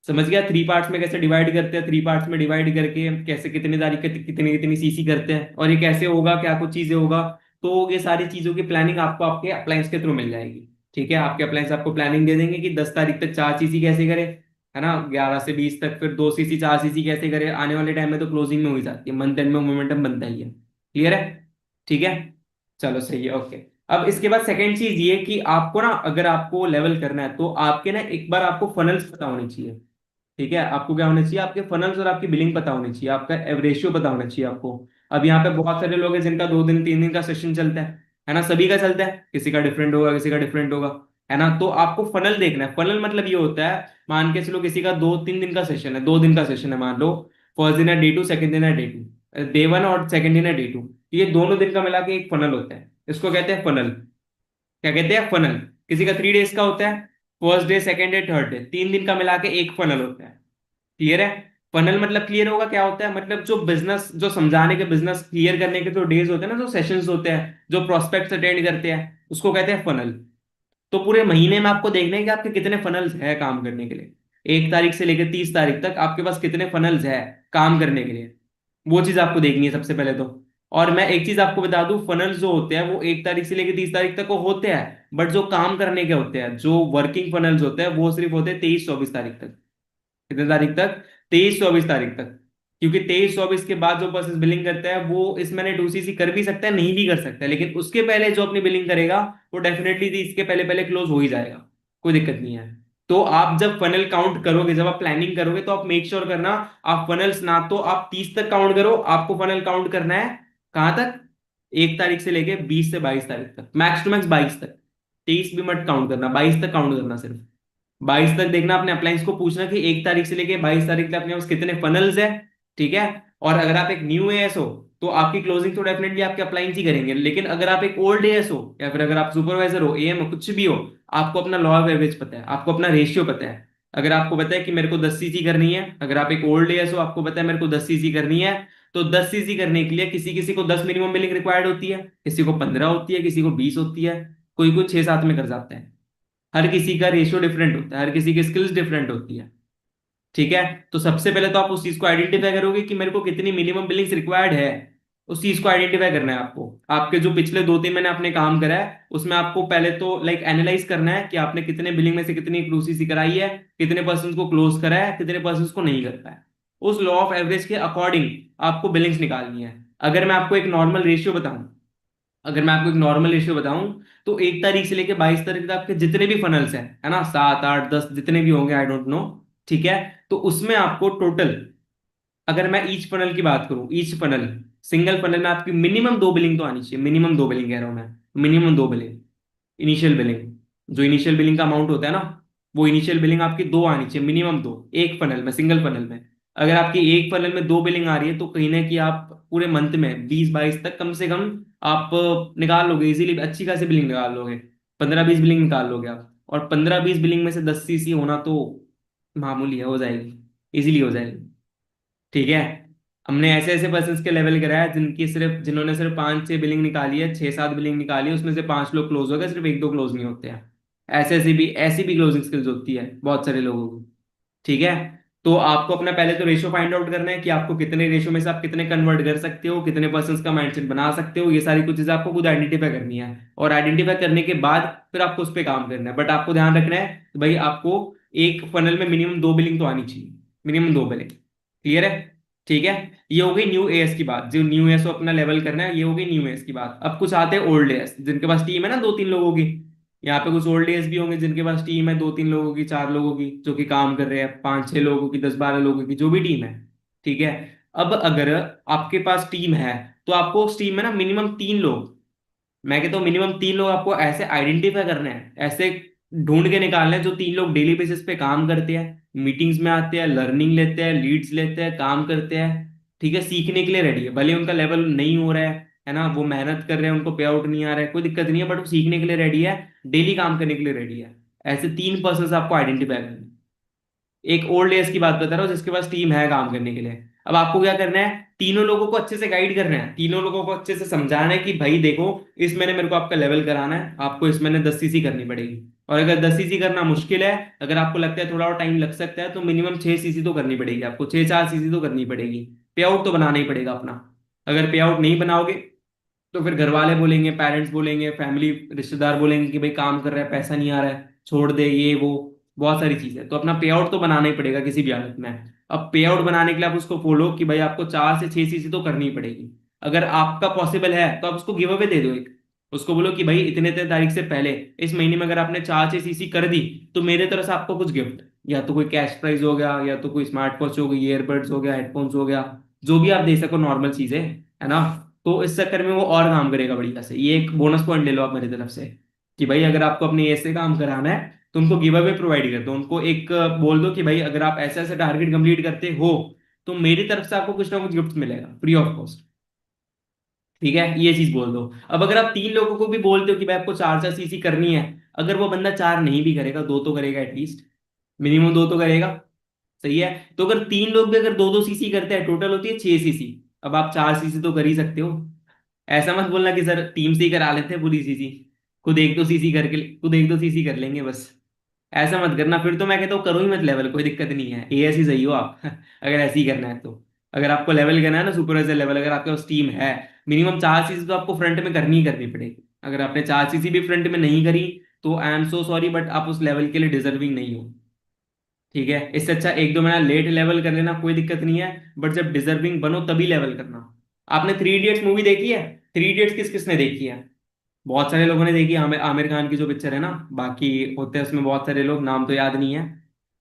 समझ गया थ्री पार्ट्स में कैसे डिवाइड करते हैं, थ्री पार्ट्स में डिवाइड करके कैसे कितनी तारीख के कितनी कितनी सीसी करते हैं, और ये कैसे होगा, क्या कुछ चीजें होगा। तो ये सारी चीजों की प्लानिंग आपको आपके अप्लायंस के थ्रू मिल जाएगी। ठीक है, आपके अप्लायंस आपको प्लानिंग दे देंगे कि 10 तारीख तक 4 सीसी कैसे करे, है ना, 11 से 20 तक फिर 2 सीसी 4 सीसी कैसे करे। आने वाले टाइम में तो क्लोजिंग में हो ही जाती है, मंथ एंड में मोमेंटम बनता ही है। क्लियर है? ठीक है, चलो सही है, ओके। अब इसके बाद सेकंड चीज ये कि आपको ना, अगर आपको लेवल करना है तो आपके ना एक बार आपको फनल्स पता होने चाहिए। ठीक है, आपको क्या होना चाहिए, आपके फनल्स और आपकी बिलिंग पता होनी चाहिए, आपका रेशियो पता होना चाहिए आपको। अब यहाँ पे बहुत सारे लोग हैं जिनका 2 दिन 3 दिन का सेशन चलता है ना, सभी का चलता है, किसी का डिफरेंट होगा, किसी का डिफरेंट होगा, है ना। तो आपको फनल देखना है। फनल मतलब ये होता है, मान के चलो किसी का 2 3 दिन का सेशन है, 2 दिन का सेशन है मान लो। फर्स्ट दिन है डे 2, सेकंड दिन है डे 2, डे 1 और सेकंड दिन है डे 2। ये दोनों दिन का मिला के एक फनल होता है, इसको कहते हैं फनल। क्या कहते हैं, फनल। किसी का 3 डेज का होता है, first day second day third day, 3 दिन का मिला के एक फनल होता है। क्लियर है? फनल मतलब क्लियर होगा क्या होता है, मतलब जो बिजनेस, जो समझाने के, बिजनेस क्लियर करने के जो डेज होते हैं ना, जो सेशंस होते हैं, जो प्रोस्पेक्ट्स अटेंड करते हैं, उसको कहते हैं फनल। तो पूरे महीने में आपको देखना है कि आपके कितने फनल्स है काम करने के लिए। 1 तारीख से लेकर 30 तारीख तक आपके पास कितने फनल्स है काम करने के लिए, वो चीज आपको देखनी है सबसे पहले तो। और मैं एक चीज आपको बता दूं, फनल्स जो होते हैं वो 1 तारीख से लेकर 30 तारीख तक वो होते हैं, बट जो काम करने के होते हैं, जो वर्किंग फनल्स होते हैं, वो सिर्फ होते हैं 23 24 तारीख तक। कितने तारीख तक? 23 24 तारीख तक। क्योंकि 23 24 के बाद जो पर्सन बिलिंग करता है वो इस महीने 2 सीसी कर भी सकता है, नहीं भी कर सकता है, लेकिन उसके पहले जो अपनी बिलिंग करेगा वो डेफिनेटली इसके पहले पहले क्लोज हो ही जाएगा। कोई दिक्कत नहीं है। तो आप जब फनल काउंट करोगे, जब आप प्लानिंग करोगे, तो आप मेक श्योर करना, आप फनल्स ना तो आप 30 तक काउंट करो, आपको फनल काउंट करना है कहां तक, 1 तारीख से लेके 20 से 22 तारीख तक, मैक्स टू मैक्स 22 तक। 23 भी मत काउंट करना, 22 तक काउंट करना सिर्फ। 22 तक देखना, अपने अप्लायंस को पूछना कि 1 तारीख से लेके 22 तारीख तक अपने पास कितने फनल्स है। ठीक है। और अगर आप एक न्यू एएस हो तो आपकी क्लोजिंग तो डेफिनेटली आपके अप्लायंस ही करेंगे, लेकिन अगर आप एक ओल्ड एएस हो या फिर अगर आप सुपरवाइजर हो, एएम हो, कुछ भी हो, आपको अपना लॉ ऑफ एवरेज पता है, आपको अपना रेशियो पता है। अगर आपको पता है कि मेरे को 10 सीसी करनी है, अगर आप एक ओल्ड एएस हो, आपको पता है मेरे को 10 सीसी करनी है, तो 10 सीसी करने के लिए किसी किसी को 10 मिनिमम बिलिंग रिक्वायर्ड होती है, किसी को 15 होती है, किसी को 20 होती है, कोई कोई 6 7 में कर जाता है। हर किसी का रेशियो डिफरेंट होता है, हर किसी की स्किल्स डिफरेंट होती है। ठीक है। तो सबसे पहले तो आप उस चीज को आइडेंटिफाई करोगे कि मेरे को कितनी मिनिमम बिलिंग्स रिक्वायर्ड है। उस चीज को आइडेंटिफाई करना है आपको। आपके जो पिछले 2 3 महीने आपने काम करा है उसमें आपको पहले तो लाइक एनालाइज करना है कि आपने कितने बिलिंग में से कितनी क्लूसीसी कराई है, कितने पर्सन को क्लोज करा है, कितने पर्सन को नहीं कर पाया। उस लॉ ऑफ एवरेज के अकॉर्डिंग आपको बिलिंग्स निकालनी है। अगर मैं आपको एक नॉर्मल रेशियो बताऊं, अगर मैं आपको एक नॉर्मल रेशियो बताऊं, तो 1 तारीख से लेके 22 तारीख तक आपके जितने भी फनल्स हैं, है ना, 7 8 10 जितने भी होंगे, आई डोंट नो। ठीक है। तो उसमें आपको टोटल, अगर मैं ईच फनल की बात करूं, ईच फनल, सिंगल फनल में आपकी मिनिमम 2 बिलिंग तो आनी चाहिए, मिनिमम 2 बिलिंग कह रहा हूं मैं, मिनिमम 2 बिलिंग। इनिशियल बिलिंग, जो इनिशियल बिलिंग का अमाउंट होता है ना, वो इनिशियल बिलिंग आपकी 2 आनी चाहिए, मिनिमम 2, एक फनल में, सिंगल फनल में। अगर आपकी एक फनल में 2 बिलिंग आ रही है तो कहीं ना कि आप पूरे मंथ में 20 22 तक कम से कम आप निकाल लोगे इजीली, अच्छी खासी बिलिंग निकाल लोगे, 15 20 बिलिंग निकाल लोगे आप। और 15 20 बिलिंग में से 10 सीसी होना तो मामूली है, हो जाएगी, इजीली हो जाएगी। ठीक है। हमने ऐसे ऐसे पर्सन के लेवल कराया जिन्होंने सिर्फ 5 6 बिलिंग निकाली है, 6 7 बिलिंग निकाली है, उसमें से 5 लोग क्लोज हो गए, सिर्फ 1 2 क्लोज नहीं होते हैं। ऐसी भी क्लोजिंग स्किल्स होती है बहुत सारे लोगों को। ठीक है। तो आपको अपना पहले तो रेशियो फाइंड आउट करना है कि आपको कितने रेशियो में से आप कितने कन्वर्ट कर सकते हो, कितने पर्सन का माइंडसेट बना सकते हो, ये सारी कुछ चीजें आपको खुद आइडेंटिफाई करनी है। और आइडेंटिफाई करने के बाद फिर आपको उस पर काम करना है, बट आपको ध्यान रखना है कि भाई आपको एक फनल में मिनिमम 2 बिलिंग तो आनी चाहिए, मिनिमम 2 बिलिंग। क्लियर है? ठीक है। ये हो गई न्यू एएस की बात, जो न्यू एएस को अपना लेवल करना है, ये हो गई न्यू एएस की बात। अब कुछ आते हैं ओल्ड एएस जिनके पास टीम है ना 2 3 लोगों की। यहाँ पे कुछ ओल्ड एज भी होंगे जिनके पास टीम है 2 3 लोगों की, 4 लोगों की, जो कि काम कर रहे हैं, 5 6 लोगों की, 10 12 लोगों की, जो भी टीम है। ठीक है। अब अगर आपके पास टीम है तो आपको उस टीम में ना मिनिमम 3 लोग, मैं कहता हूँ मिनिमम 3 लोग आपको ऐसे आइडेंटिफाई करने हैं, ऐसे ढूंढ के निकालने हैं, जो 3 लोग डेली बेसिस पे काम करते हैं, मीटिंग्स में आते हैं, लर्निंग लेते हैं, लीड्स लेते हैं, काम करते हैं। ठीक है, सीखने के लिए रेडी है, भले उनका लेवल नहीं हो रहा है ना, वो मेहनत कर रहे हैं, उनको पे आउट नहीं आ रहा है, कोई दिक्कत नहीं है, बट वो सीखने के लिए रेडी है, डेली काम करने के लिए रेडी है। ऐसे तीन पर्सन आपको आइडेंटिफाई करना है। एक ओल्ड एज की बात बता रहा हूँ जिसके पास टीम है काम करने के लिए। अब आपको क्या करना है, तीनों लोगों को अच्छे से गाइड करना है, तीनों लोगों को अच्छे से समझाना है कि भाई देखो, इस महीने मेरे को आपका लेवल कराना है, आपको इस महीने 10 सीसी करनी पड़ेगी। और अगर 10 सीसी करना मुश्किल है, अगर आपको लगता है थोड़ा और टाइम लग सकता है, तो मिनिमम 6 सीसी तो करनी पड़ेगी आपको, 6 4 सीसी तो करनी पड़ेगी। पे आउट तो बनाना ही पड़ेगा अपना। अगर पे आउट नहीं बनाओगे तो फिर घर वाले बोलेंगे, पेरेंट्स बोलेंगे, फैमिली रिश्तेदार बोलेंगे कि भाई काम कर रहा है, पैसा नहीं आ रहा है, छोड़ दे, ये वो बहुत सारी चीजें। तो अपना पे आउट तो बनाना ही पड़ेगा किसी भी हालत में। अब पे आउट बनाने के लिए आप उसको बोलो कि भाई आपको 4 से 6 सीसी तो करनी ही पड़ेगी। अगर आपका पॉसिबल है तो आप उसको गिव अवे दे दो एक। उसको बोलो कि भाई इतने इतने तारीख से पहले इस महीने में अगर आपने 4 6 सीसी कर दी, तो मेरे तरफ से आपको कुछ गिफ्ट, या तो कोई कैश प्राइज हो गया, या तो कोई स्मार्ट वॉच हो गई, ईयरबड्स हो गया, हेडफोन्स हो गया, जो भी आप दे सको नॉर्मल चीजें, है ना। तो इस चक्कर में वो और काम करेगा बढ़िया से। ये एक बोनस पॉइंट ले लो आप मेरी तरफ से, कि भाई अगर आपको अपने ऐसे काम कराना है तो उनको गिव अवे प्रोवाइड कर दो, उनको एक बोल दो कि भाई अगर आप ऐसे ऐसे टारगेट कंप्लीट करते हो, तो मेरी तरफ से आपको कुछ ना कुछ गिफ्ट मिलेगा फ्री ऑफ कॉस्ट। ठीक है, ये चीज बोल दो। अब अगर आप तीन लोगों को भी बोलते हो कि भाई आपको 4 4 सीसी करनी है, अगर वो बंदा चार नहीं भी करेगा, दो तो करेगा एटलीस्ट, मिनिमम दो तो करेगा। सही है। तो अगर तीन लोग भी अगर 2 2 सीसी करते हैं, टोटल होती है 6 सीसी। अब आप 4 सीसी तो कर ही सकते हो। ऐसा मत बोलना कि सर टीम से ही करा लेते हैं पूरी सीसी, खुद एक दो सीसी करके, खुद एक दो सीसी कर लेंगे बस। ऐसा मत करना, फिर तो मैं कहता हूँ करो ही मत लेवल, कोई दिक्कत नहीं है, एएस ही सही हो आप अगर ऐसे ही करना है तो। अगर आपको लेवल करना है ना, सुपरवाइजर लेवल, अगर आपके पास टीम है, मिनिमम 4 सीसी तो आपको फ्रंट में करनी ही करनी पड़ेगी। अगर आपने 4 सीसी भी फ्रंट में नहीं करी, तो I am so sorry, but आप उस लेवल के लिए डिजर्विंग नहीं हो। ठीक है, इससे अच्छा एक दो महीना लेट लेवल कर लेना, कोई दिक्कत नहीं है, बट जब डिजर्विंग बनो तभी लेवल करना। आपने 3 इडियट्स मूवी देखी है? 3 इडियट्स किस किसने देखी है? बहुत सारे लोगों ने देखी है, आमिर आमिर खान की जो पिक्चर है ना, बाकी होते हैं उसमें बहुत सारे लोग, नाम तो याद नहीं है।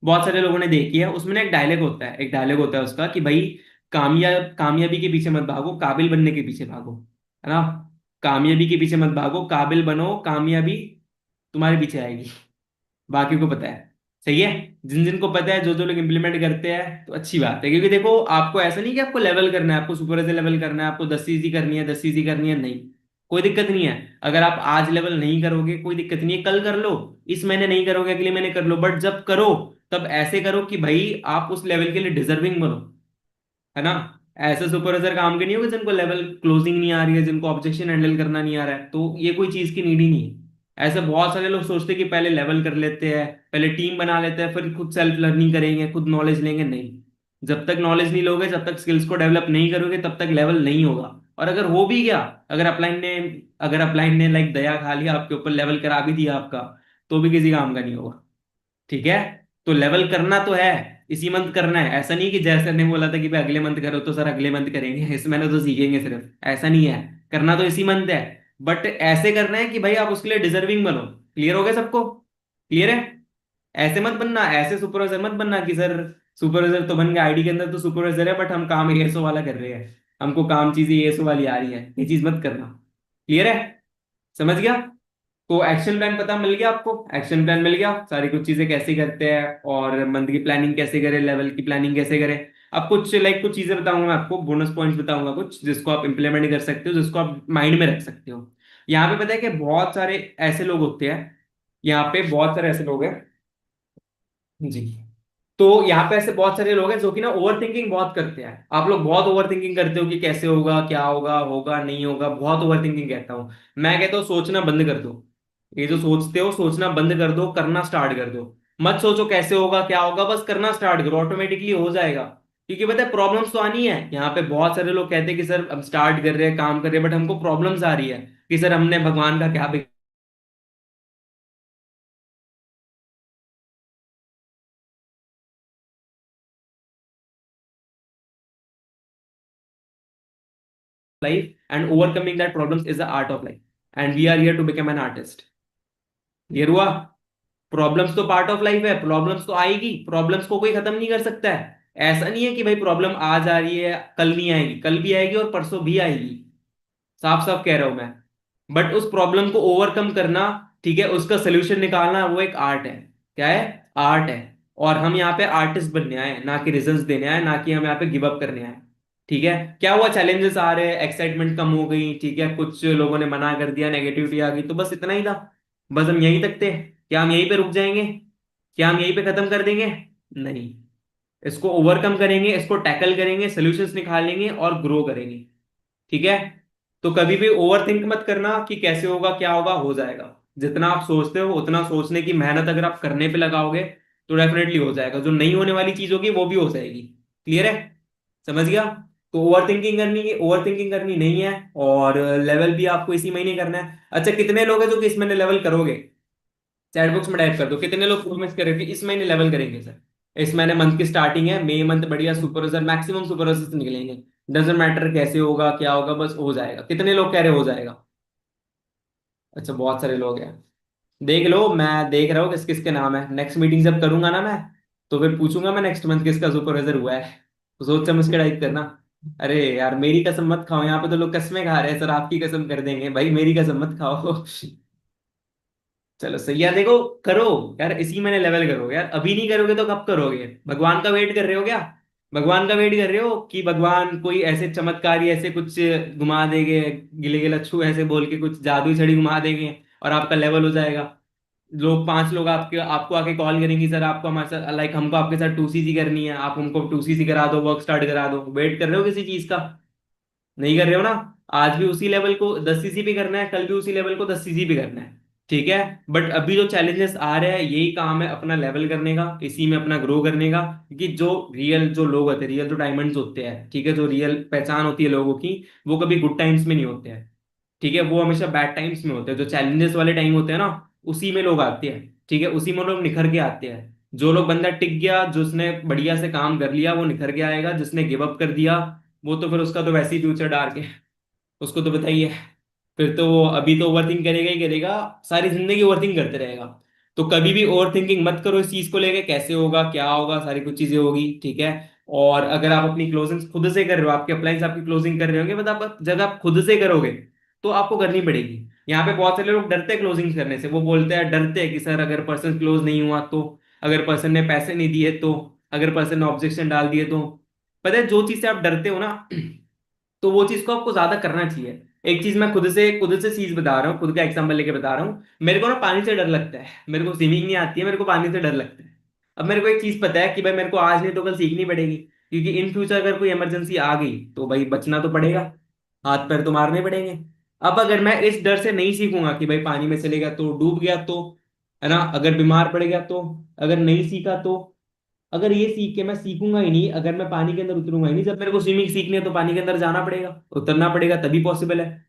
बहुत सारे लोगों ने देखी है, उसमें ना एक डायलॉग होता है, एक डायलॉग होता है उसका कि भाई कामयाबी के पीछे मत भागो, काबिल बनने के पीछे भागो, है ना। कामयाबी के पीछे मत भागो, काबिल बनो, कामयाबी तुम्हारे पीछे आएगी। बाकी को पता है। सही है। जिन जिन को पता है, जो जो लोग इंप्लीमेंट करते हैं, तो अच्छी बात है, क्योंकि देखो आपको ऐसा नहीं कि आपको लेवल करना है, आपको सुपरवाइजर लेवल करना है, आपको 10 सीसी करनी है, 10 सीसी करनी है, नहीं, कोई दिक्कत नहीं है। अगर आप आज लेवल नहीं करोगे कोई दिक्कत नहीं है, कल कर लो। इस महीने नहीं करोगे अगले महीने कर लो, बट जब करो तब ऐसे करो कि भाई आप उस लेवल के लिए डिजर्विंग बनो, है ना। ऐसे सुपरवाइजर काम के नहीं होंगे जिनको लेवल क्लोजिंग नहीं आ रही है, जिनको ऑब्जेक्शन हैंडल करना नहीं आ रहा है, तो ये कोई चीज की नीड ही नहीं है। ऐसे बहुत सारे लोग सोचते हैं कि पहले लेवल कर लेते हैं, पहले टीम बना लेते हैं, फिर खुद सेल्फ लर्निंग करेंगे, खुद नॉलेज लेंगे, नहीं। जब तक नॉलेज नहीं लोगे, जब तक स्किल्स को डेवलप नहीं करोगे, तब तक लेवल नहीं होगा। और अगर हो भी गया, अगर अपलाइन ने अगर अपलाइन ने लाइक दया खा लिया आपके ऊपर, लेवल करा भी दिया आपका, तो भी किसी काम का नहीं होगा। ठीक है। तो लेवल करना तो है, इसी मंथ करना है, ऐसा नहीं कि जैसे ने बोला था कि भाई अगले मंथ करो, तो सर अगले मंथ करेंगे, इस महीने तो सीखेंगे सिर्फ, ऐसा नहीं है। करना तो इसी मंथ है, बट ऐसे करना है कि भाई आप उसके लिए डिजर्विंग बनो। क्लियर हो गया सबको? क्लियर है। ऐसे मत बनना, ऐसे सुपरवाइजर मत बनना कि सर सुपरवाइजर तो बन गया, आईडी के अंदर तो सुपरवाइजर है, बट हम काम एएसओ वाला कर रहे हैं, हमको काम चीजें एएसओ वाली आ रही है, ये चीज मत करना। क्लियर है? समझ गया? तो एक्शन प्लान पता मिल गया आपको, एक्शन प्लान मिल गया, सारी कुछ चीजें कैसे करते हैं, और मंथ की प्लानिंग कैसे करें, लेवल की प्लानिंग कैसे करें। अब कुछ कुछ चीजें बताऊंगा मैं आपको, बोनस पॉइंट्स बताऊंगा कुछ, जिसको आप इंप्लीमेंट कर सकते हो, जिसको आप माइंड में रख सकते हो। यहाँ पे पता है कि बहुत सारे ऐसे लोग होते हैं, यहाँ पे बहुत सारे ऐसे लोग हैं जी। तो यहाँ पे ऐसे बहुत सारे लोग हैं जो कि ना ओवर थिंकिंग बहुत करते हैं। आप लोग बहुत ओवर थिंकिंग करते हो कि कैसे होगा, क्या होगा, होगा नहीं होगा, बहुत ओवर थिंकिंग कहता हूँ। मैं कहता हूँ सोचना बंद कर दो। ये जो सोचते हो, सोचना बंद कर दो, करना स्टार्ट कर दो। मत सोचो कैसे होगा क्या होगा, बस करना स्टार्ट करो, ऑटोमेटिकली हो जाएगा। क्योंकि पता है प्रॉब्लम्स तो आनी है, यहाँ पे बहुत सारे लोग कहते हैं कि सर हम स्टार्ट कर रहे हैं, काम कर रहे हैं, बट हमको प्रॉब्लम्स आ रही है, कि सर हमने भगवान का क्या life, and overcoming that problems is the art of life, and we are here to become an artist। Clear हुआ? प्रॉब्लम्स तो पार्ट ऑफ लाइफ है, प्रॉब्लम्स तो आएगी, प्रॉब्लम्स को कोई खत्म नहीं कर सकता है। ऐसा नहीं है कि भाई प्रॉब्लम आज आ रही है कल नहीं आएगी, कल भी आएगी और परसों भी आएगी। साफ साफ कह रहा हूं मैं। बट उस प्रॉब्लम को ओवरकम करना, ठीक है, उसका सोल्यूशन निकालना, वो एक आर्ट है। क्या है? आर्ट है। और हम यहाँ पे आर्टिस्ट बनने आए हैं, ना कि रिजल्ट्स देने आए, ना कि हम यहाँ पे गिव अप करने आए हैं। ठीक है, क्या हुआ, चैलेंजेस आ रहे हैं, एक्साइटमेंट कम हो गई, ठीक है, कुछ लोगों ने मना कर दिया, नेगेटिविटी आ गई, तो बस इतना ही था। बस हम यहीं तक थे। क्या हम यहीं पे रुक जाएंगे? क्या हम यहीं पे खत्म कर देंगे? नहीं। इसको ओवरकम करेंगे, इसको टैकल करेंगे, सोल्यूशंस निकालेंगे और ग्रो करेंगे। ठीक है। तो कभी भी ओवर थिंक मत करना कि कैसे होगा, क्या होगा, हो जाएगा। जितना आप सोचते हो उतना सोचने की मेहनत अगर आप करने पे लगाओगे तो डेफिनेटली हो जाएगा। जो नहीं होने वाली चीज होगी वो भी हो जाएगी। क्लियर है? समझ गया? तो ओवर थिंकिंग करनी नहीं है। और लेवल भी आपको इसी महीने करना है। अच्छा, कितने लोग हैं जो कि इस महीने लेवल करोगे? चैट बॉक्स में टाइप कर दो, कितने लोग प्रॉमिस करेंगे इस महीने लेवल करेंगे सर। इस महीने मंथ की स्टार्टिंग है, मई मंथ बढ़िया सुपर मैक्सिमम सुपर निकलेंगे। डजेंट मैटर कैसे होगा क्या होगा, बस हो जाएगा। कितने लोग कह रहे हो जाएगा? अच्छा, बहुत सारे लोग हैं। देख लो, मैं देख रहा हूँ किस किस के नाम है। नेक्स्ट मीटिंग जब करूंगा ना मैं, तो फिर पूछूंगा मैं नेक्स्ट मंथ किसका सुपरवाइजर हुआ है। तो सोच समझ के टाइप करना। अरे यार, मेरी कसम मत खाओ, यहाँ पे तो लोग कसमें खा रहे हैं, सर आपकी कसम कर देंगे भाई, मेरी कसम मत खाओ। चलो सही है, देखो, करो यार, इसी महीने लेवल करो यार। अभी नहीं करोगे तो कब करोगे? भगवान का वेट कर रहे हो क्या? भगवान का वेट कर रहे हो कि भगवान कोई ऐसे चमत्कारी ऐसे कुछ घुमा देंगे, गिले गिले लच्छू ऐसे बोल के कुछ जादुई छड़ी घुमा देंगे और आपका लेवल हो जाएगा? लोग, 5 लोग आपके आपको आके कॉल करेंगे, सर आपको हमारे साथ, लाइक हमको आपके साथ 2CC करनी है, आप हमको 2CC करा दो, वर्क स्टार्ट करा दो। वेट कर रहे हो किसी चीज का? नहीं कर रहे हो ना? आज भी उसी लेवल को 10CC पे करना है, कल भी उसी लेवल को 10CC पे करना है। ठीक है। बट अभी जो चैलेंजेस आ रहे हैं, यही काम है अपना लेवल करने का, इसी में अपना ग्रो करने का। क्योंकि जो रियल जो लोग होते हैं, रियल जो डायमंड्स होते हैं, ठीक है, जो रियल पहचान होती है लोगों की, वो कभी गुड टाइम्स में नहीं होते हैं। ठीक है, वो हमेशा बैड टाइम्स में होते हैं। जो चैलेंजेस वाले टाइम होते हैं ना, उसी में लोग आते हैं। ठीक है, उसी में लोग निखर के आते हैं। जो लोग बंदा टिक गया, जिसने बढ़िया से काम कर लिया, वो निखर के आएगा। जिसने गिव अप कर दिया, वो तो फिर उसका तो वैसे ही फ्यूचर डार्क है। उसको तो बताइए। फिर तो वो अभी तो ओवरथिंक करेगा ही करेगा, सारी जिंदगी ओवरथिंक करते रहेगा। तो कभी भी ओवर थिंकिंग मत करो इस चीज को लेके, कैसे होगा क्या होगा, सारी कुछ चीजें होगी। ठीक है। और अगर आप अपनी क्लोजिंग खुद से कर रहे हो, आपके अप्लायंस आपकी क्लोजिंग कर रहे होंगे, मतलब आप जब आप खुद से करोगे तो आपको करनी पड़ेगी। यहाँ पे बहुत सारे लोग डरते हैं क्लोजिंग करने से। वो बोलते हैं, डरते हैं कि सर अगर पर्सन क्लोज नहीं हुआ तो, अगर पर्सन ने पैसे नहीं दिए तो, अगर पर्सन ने ऑब्जेक्शन डाल दिए तो। पता है, जो चीज से आप डरते हो ना, तो वो चीज को आपको ज्यादा करना चाहिए। एक चीज मैं खुद से चीज बता रहा हूँ, खुद का एग्जांपल लेके बता रहा हूँ। मेरे को ना पानी से डर लगता है, मेरे को स्विमिंग नहीं आती है, मेरे को पानी से डर लगता है। अब मेरे को एक चीज पता है कि भाई मेरे को आज नहीं तो कल सीखनी पड़ेगी, क्योंकि इन फ्यूचर अगर कोई इमरजेंसी आ गई तो भाई बचना तो पड़ेगा, हाथ पैर तो मारने पड़ेंगे। अब अगर मैं इस डर से नहीं सीखूंगा कि भाई पानी में चलेगा तो, डूब गया तो, है ना, अगर बीमार पड़ गया तो, अगर नहीं सीखा तो, अगर ये सीख के मैं सीखूंगा ही नहीं, अगर मैं पानी के अंदर उतरूंगा ही नहीं, जब मेरे को स्विमिंग सीखनी है तो पानी के अंदर जाना पड़ेगा, उतरना पड़ेगा, तभी पॉसिबल है।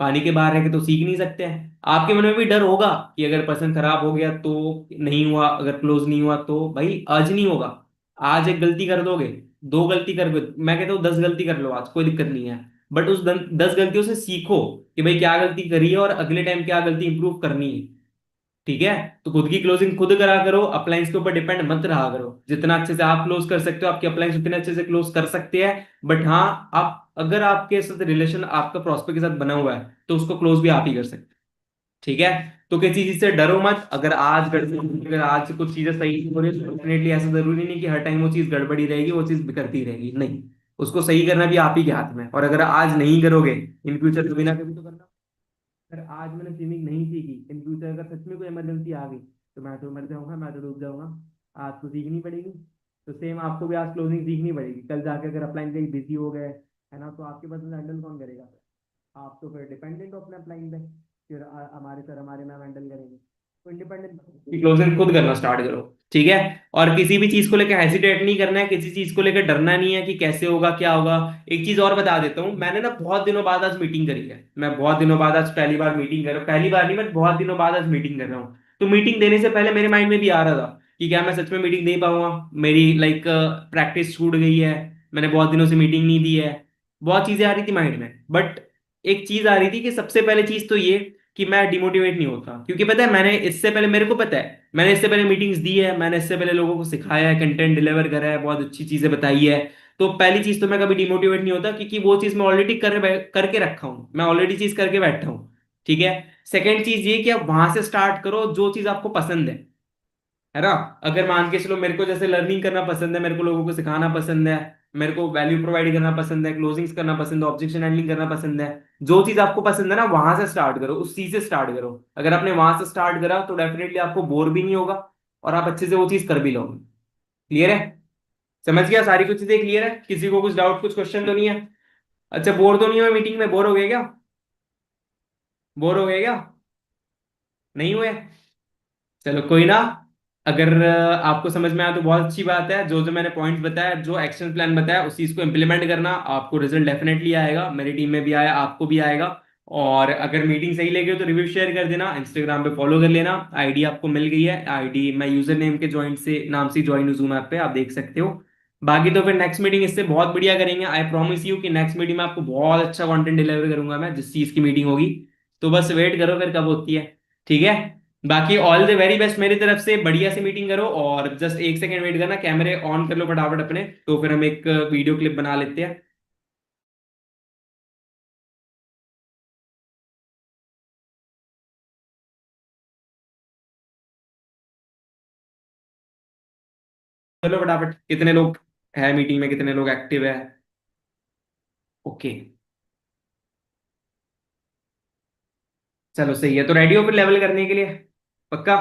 पानी के बाहर रह के तो सीख नहीं सकते हैं। आपके मन में भी डर होगा कि अगर पर्सन खराब हो गया तो, नहीं हुआ, अगर क्लोज नहीं हुआ तो, भाई आज नहीं होगा। आज एक गलती कर दोगे, दो गलती कर, मैं कहता हूँ 10 गलती कर लो आज, कोई दिक्कत नहीं है। बट उस 10 गलतियों से सीखो कि भाई क्या गलती करी है और अगले टाइम क्या गलती इंप्रूव करनी है। ठीक है। तो खुद की क्लोजिंग खुद करा करो, अप्लायंस के ऊपर डिपेंड मत रहा करो। जितना अच्छे से आप क्लोज कर सकते हो, आपके अप्लायंस उतने अच्छे से क्लोज कर सकते हैं। बट हाँ, आप अगर आपके साथ रिलेशन आपका प्रॉस्पेक्ट के साथ बना हुआ है तो उसको क्लोज भी आप ही कर सकते हैं। ठीक है। तो किसी चीज से डरो मत। अगर आज कुछ चीजें सही नहीं हो रही तो डेफिनेटली ऐसा जरूरी नहीं कि हर टाइम वो चीज गड़बड़ी रहेगी, वो चीज बिगड़ती रहेगी, नहीं। उसको सही करना भी आप ही के हाथ में है। और अगर आज नहीं करोगे, इन फ्यूचर कभी ना कभी तो करना। अगर आज मैंने स्विमिंग नहीं सीखी, इन फ्यूचर अगर सच में कोई इमरजेंसी आ गई, तो मैं तो मर जाऊंगा, मैं तो डूब जाऊंगा। आज तो सीखनी पड़ेगी। तो सेम आपको भी आज क्लोजिंग सीखनी पड़ेगी। कल जाके अगर अपलाइन कहीं बिजी हो गए, है ना, तो आपके पास हैंडल कौन करेगा? आप तो फिर डिपेंडेंट हो अपने अपलाइन पे। फिर हमारे सर हमारे मैम हैंडल करेंगे, तो इंडिपेंडेंट क्लोजिंग खुद करना स्टार्ट करो। ठीक है। और किसी भी चीज को लेकर हेजिटेट नहीं करना है, किसी चीज को लेकर डरना नहीं है कि कैसे होगा क्या होगा। एक चीज और बता देता हूँ, मैंने ना बहुत दिनों बाद आज मीटिंग करी है। मैं बहुत दिनों बाद आज पहली बार मीटिंग कर रहा हूँ, पहली बार नहीं, मैं बहुत दिनों बाद आज मीटिंग कर रहा हूँ। तो मीटिंग देने से पहले मेरे माइंड में भी आ रहा था कि क्या मैं सच में मीटिंग दे पाऊंगा। मेरी लाइक प्रैक्टिस छूट गई है, मैंने बहुत दिनों से मीटिंग नहीं दी है। बहुत चीजें आ रही थी माइंड में। बट एक चीज आ रही थी कि सबसे पहले चीज तो ये कि मैं डिमोटिवेट नहीं होता। क्योंकि पता है, मैंने इससे पहले, मेरे को पता है, मैंने इससे पहले मीटिंग्स दी है, मैंने इससे पहले लोगों को सिखाया है, कंटेंट डिलीवर करा है, बहुत अच्छी चीजें बताई है। तो पहली चीज तो मैं कभी डिमोटिवेट नहीं होता, क्योंकि वो चीज मैं ऑलरेडी करके रखा हूं, मैं ऑलरेडी चीज करके बैठा हूं। ठीक है। सेकेंड चीज ये कि आप वहां से स्टार्ट करो जो चीज आपको पसंद है ना। अगर मान के चलो, मेरे को जैसे लर्निंग करना पसंद है, मेरे को लोगों को सिखाना पसंद है, मेरे को वैल्यू प्रोवाइड करना पसंद है, क्लोजिंग्स करना पसंद है, ऑब्जेक्शन हैंडलिंग करना पसंद है। जो चीज आपको पसंद है ना, वहां से स्टार्ट करो, उस चीज से स्टार्ट करो। अगर आपने वहां से स्टार्ट करा तो डेफिनेटली आपको बोर भी नहीं होगा, और आप अच्छे से वो चीज कर भी लोगे। क्लियर है? समझ गया? सारी कुछ चीजें क्लियर है? किसी को कुछ डाउट, कुछ क्वेश्चन तो नहीं है? अच्छा, बोर तो नहीं हुए मीटिंग में? बोर हो गए क्या? बोर हो गए क्या? नहीं हुए? चलो कोई ना। अगर आपको समझ में आया तो बहुत अच्छी बात है। जो जो मैंने पॉइंट्स बताया, जो एक्शन प्लान बताया, उस चीज को इम्प्लीमेंट करना, आपको रिजल्ट डेफिनेटली आएगा। मेरी टीम में भी आया, आपको भी आएगा। और अगर मीटिंग सही लगी हो तो रिव्यू शेयर कर देना, इंस्टाग्राम पे फॉलो कर लेना। आईडी आपको मिल गई है, आईडी मैं यूजर नेम के ज्वाइन से नाम से ज्वाइन हूँ जूम ऐप पे, आप देख सकते हो। बाकी तो फिर नेक्स्ट मीटिंग इससे बहुत बढ़िया करेंगे। आई प्रॉमिस यू कि नेक्स्ट मीटिंग में आपको बहुत अच्छा कंटेंट डिलीवर करूंगा मैं, जिस चीज की मीटिंग होगी। तो बस वेट करो फिर कब होती है। ठीक है? बाकी ऑल द वेरी बेस्ट मेरी तरफ से। बढ़िया से मीटिंग करो, और जस्ट एक सेकंड वेट करना, कैमरे ऑन कर लो फटाफट अपने, तो फिर हम एक वीडियो क्लिप बना लेते हैं। चलो फटाफट, कितने लोग है मीटिंग में, कितने लोग एक्टिव है? ओके, चलो सही है। तो रेडी हो फिर लेवल करने के लिए? पक्का?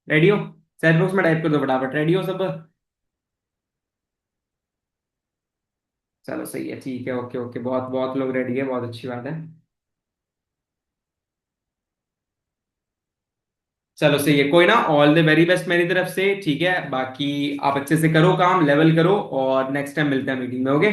रेडी हो? चैट बॉक्स में टाइप कर दो फटाफट, रेडी हो सब? चलो सही है, ठीक है, ओके ओके, बहुत बहुत लोग रेडी है, बहुत अच्छी बात है। चलो सही है, कोई ना, ऑल द वेरी बेस्ट मेरी तरफ से। ठीक है, बाकी आप अच्छे से करो काम, लेवल करो, और नेक्स्ट टाइम मिलते हैं मीटिंग में। ओके।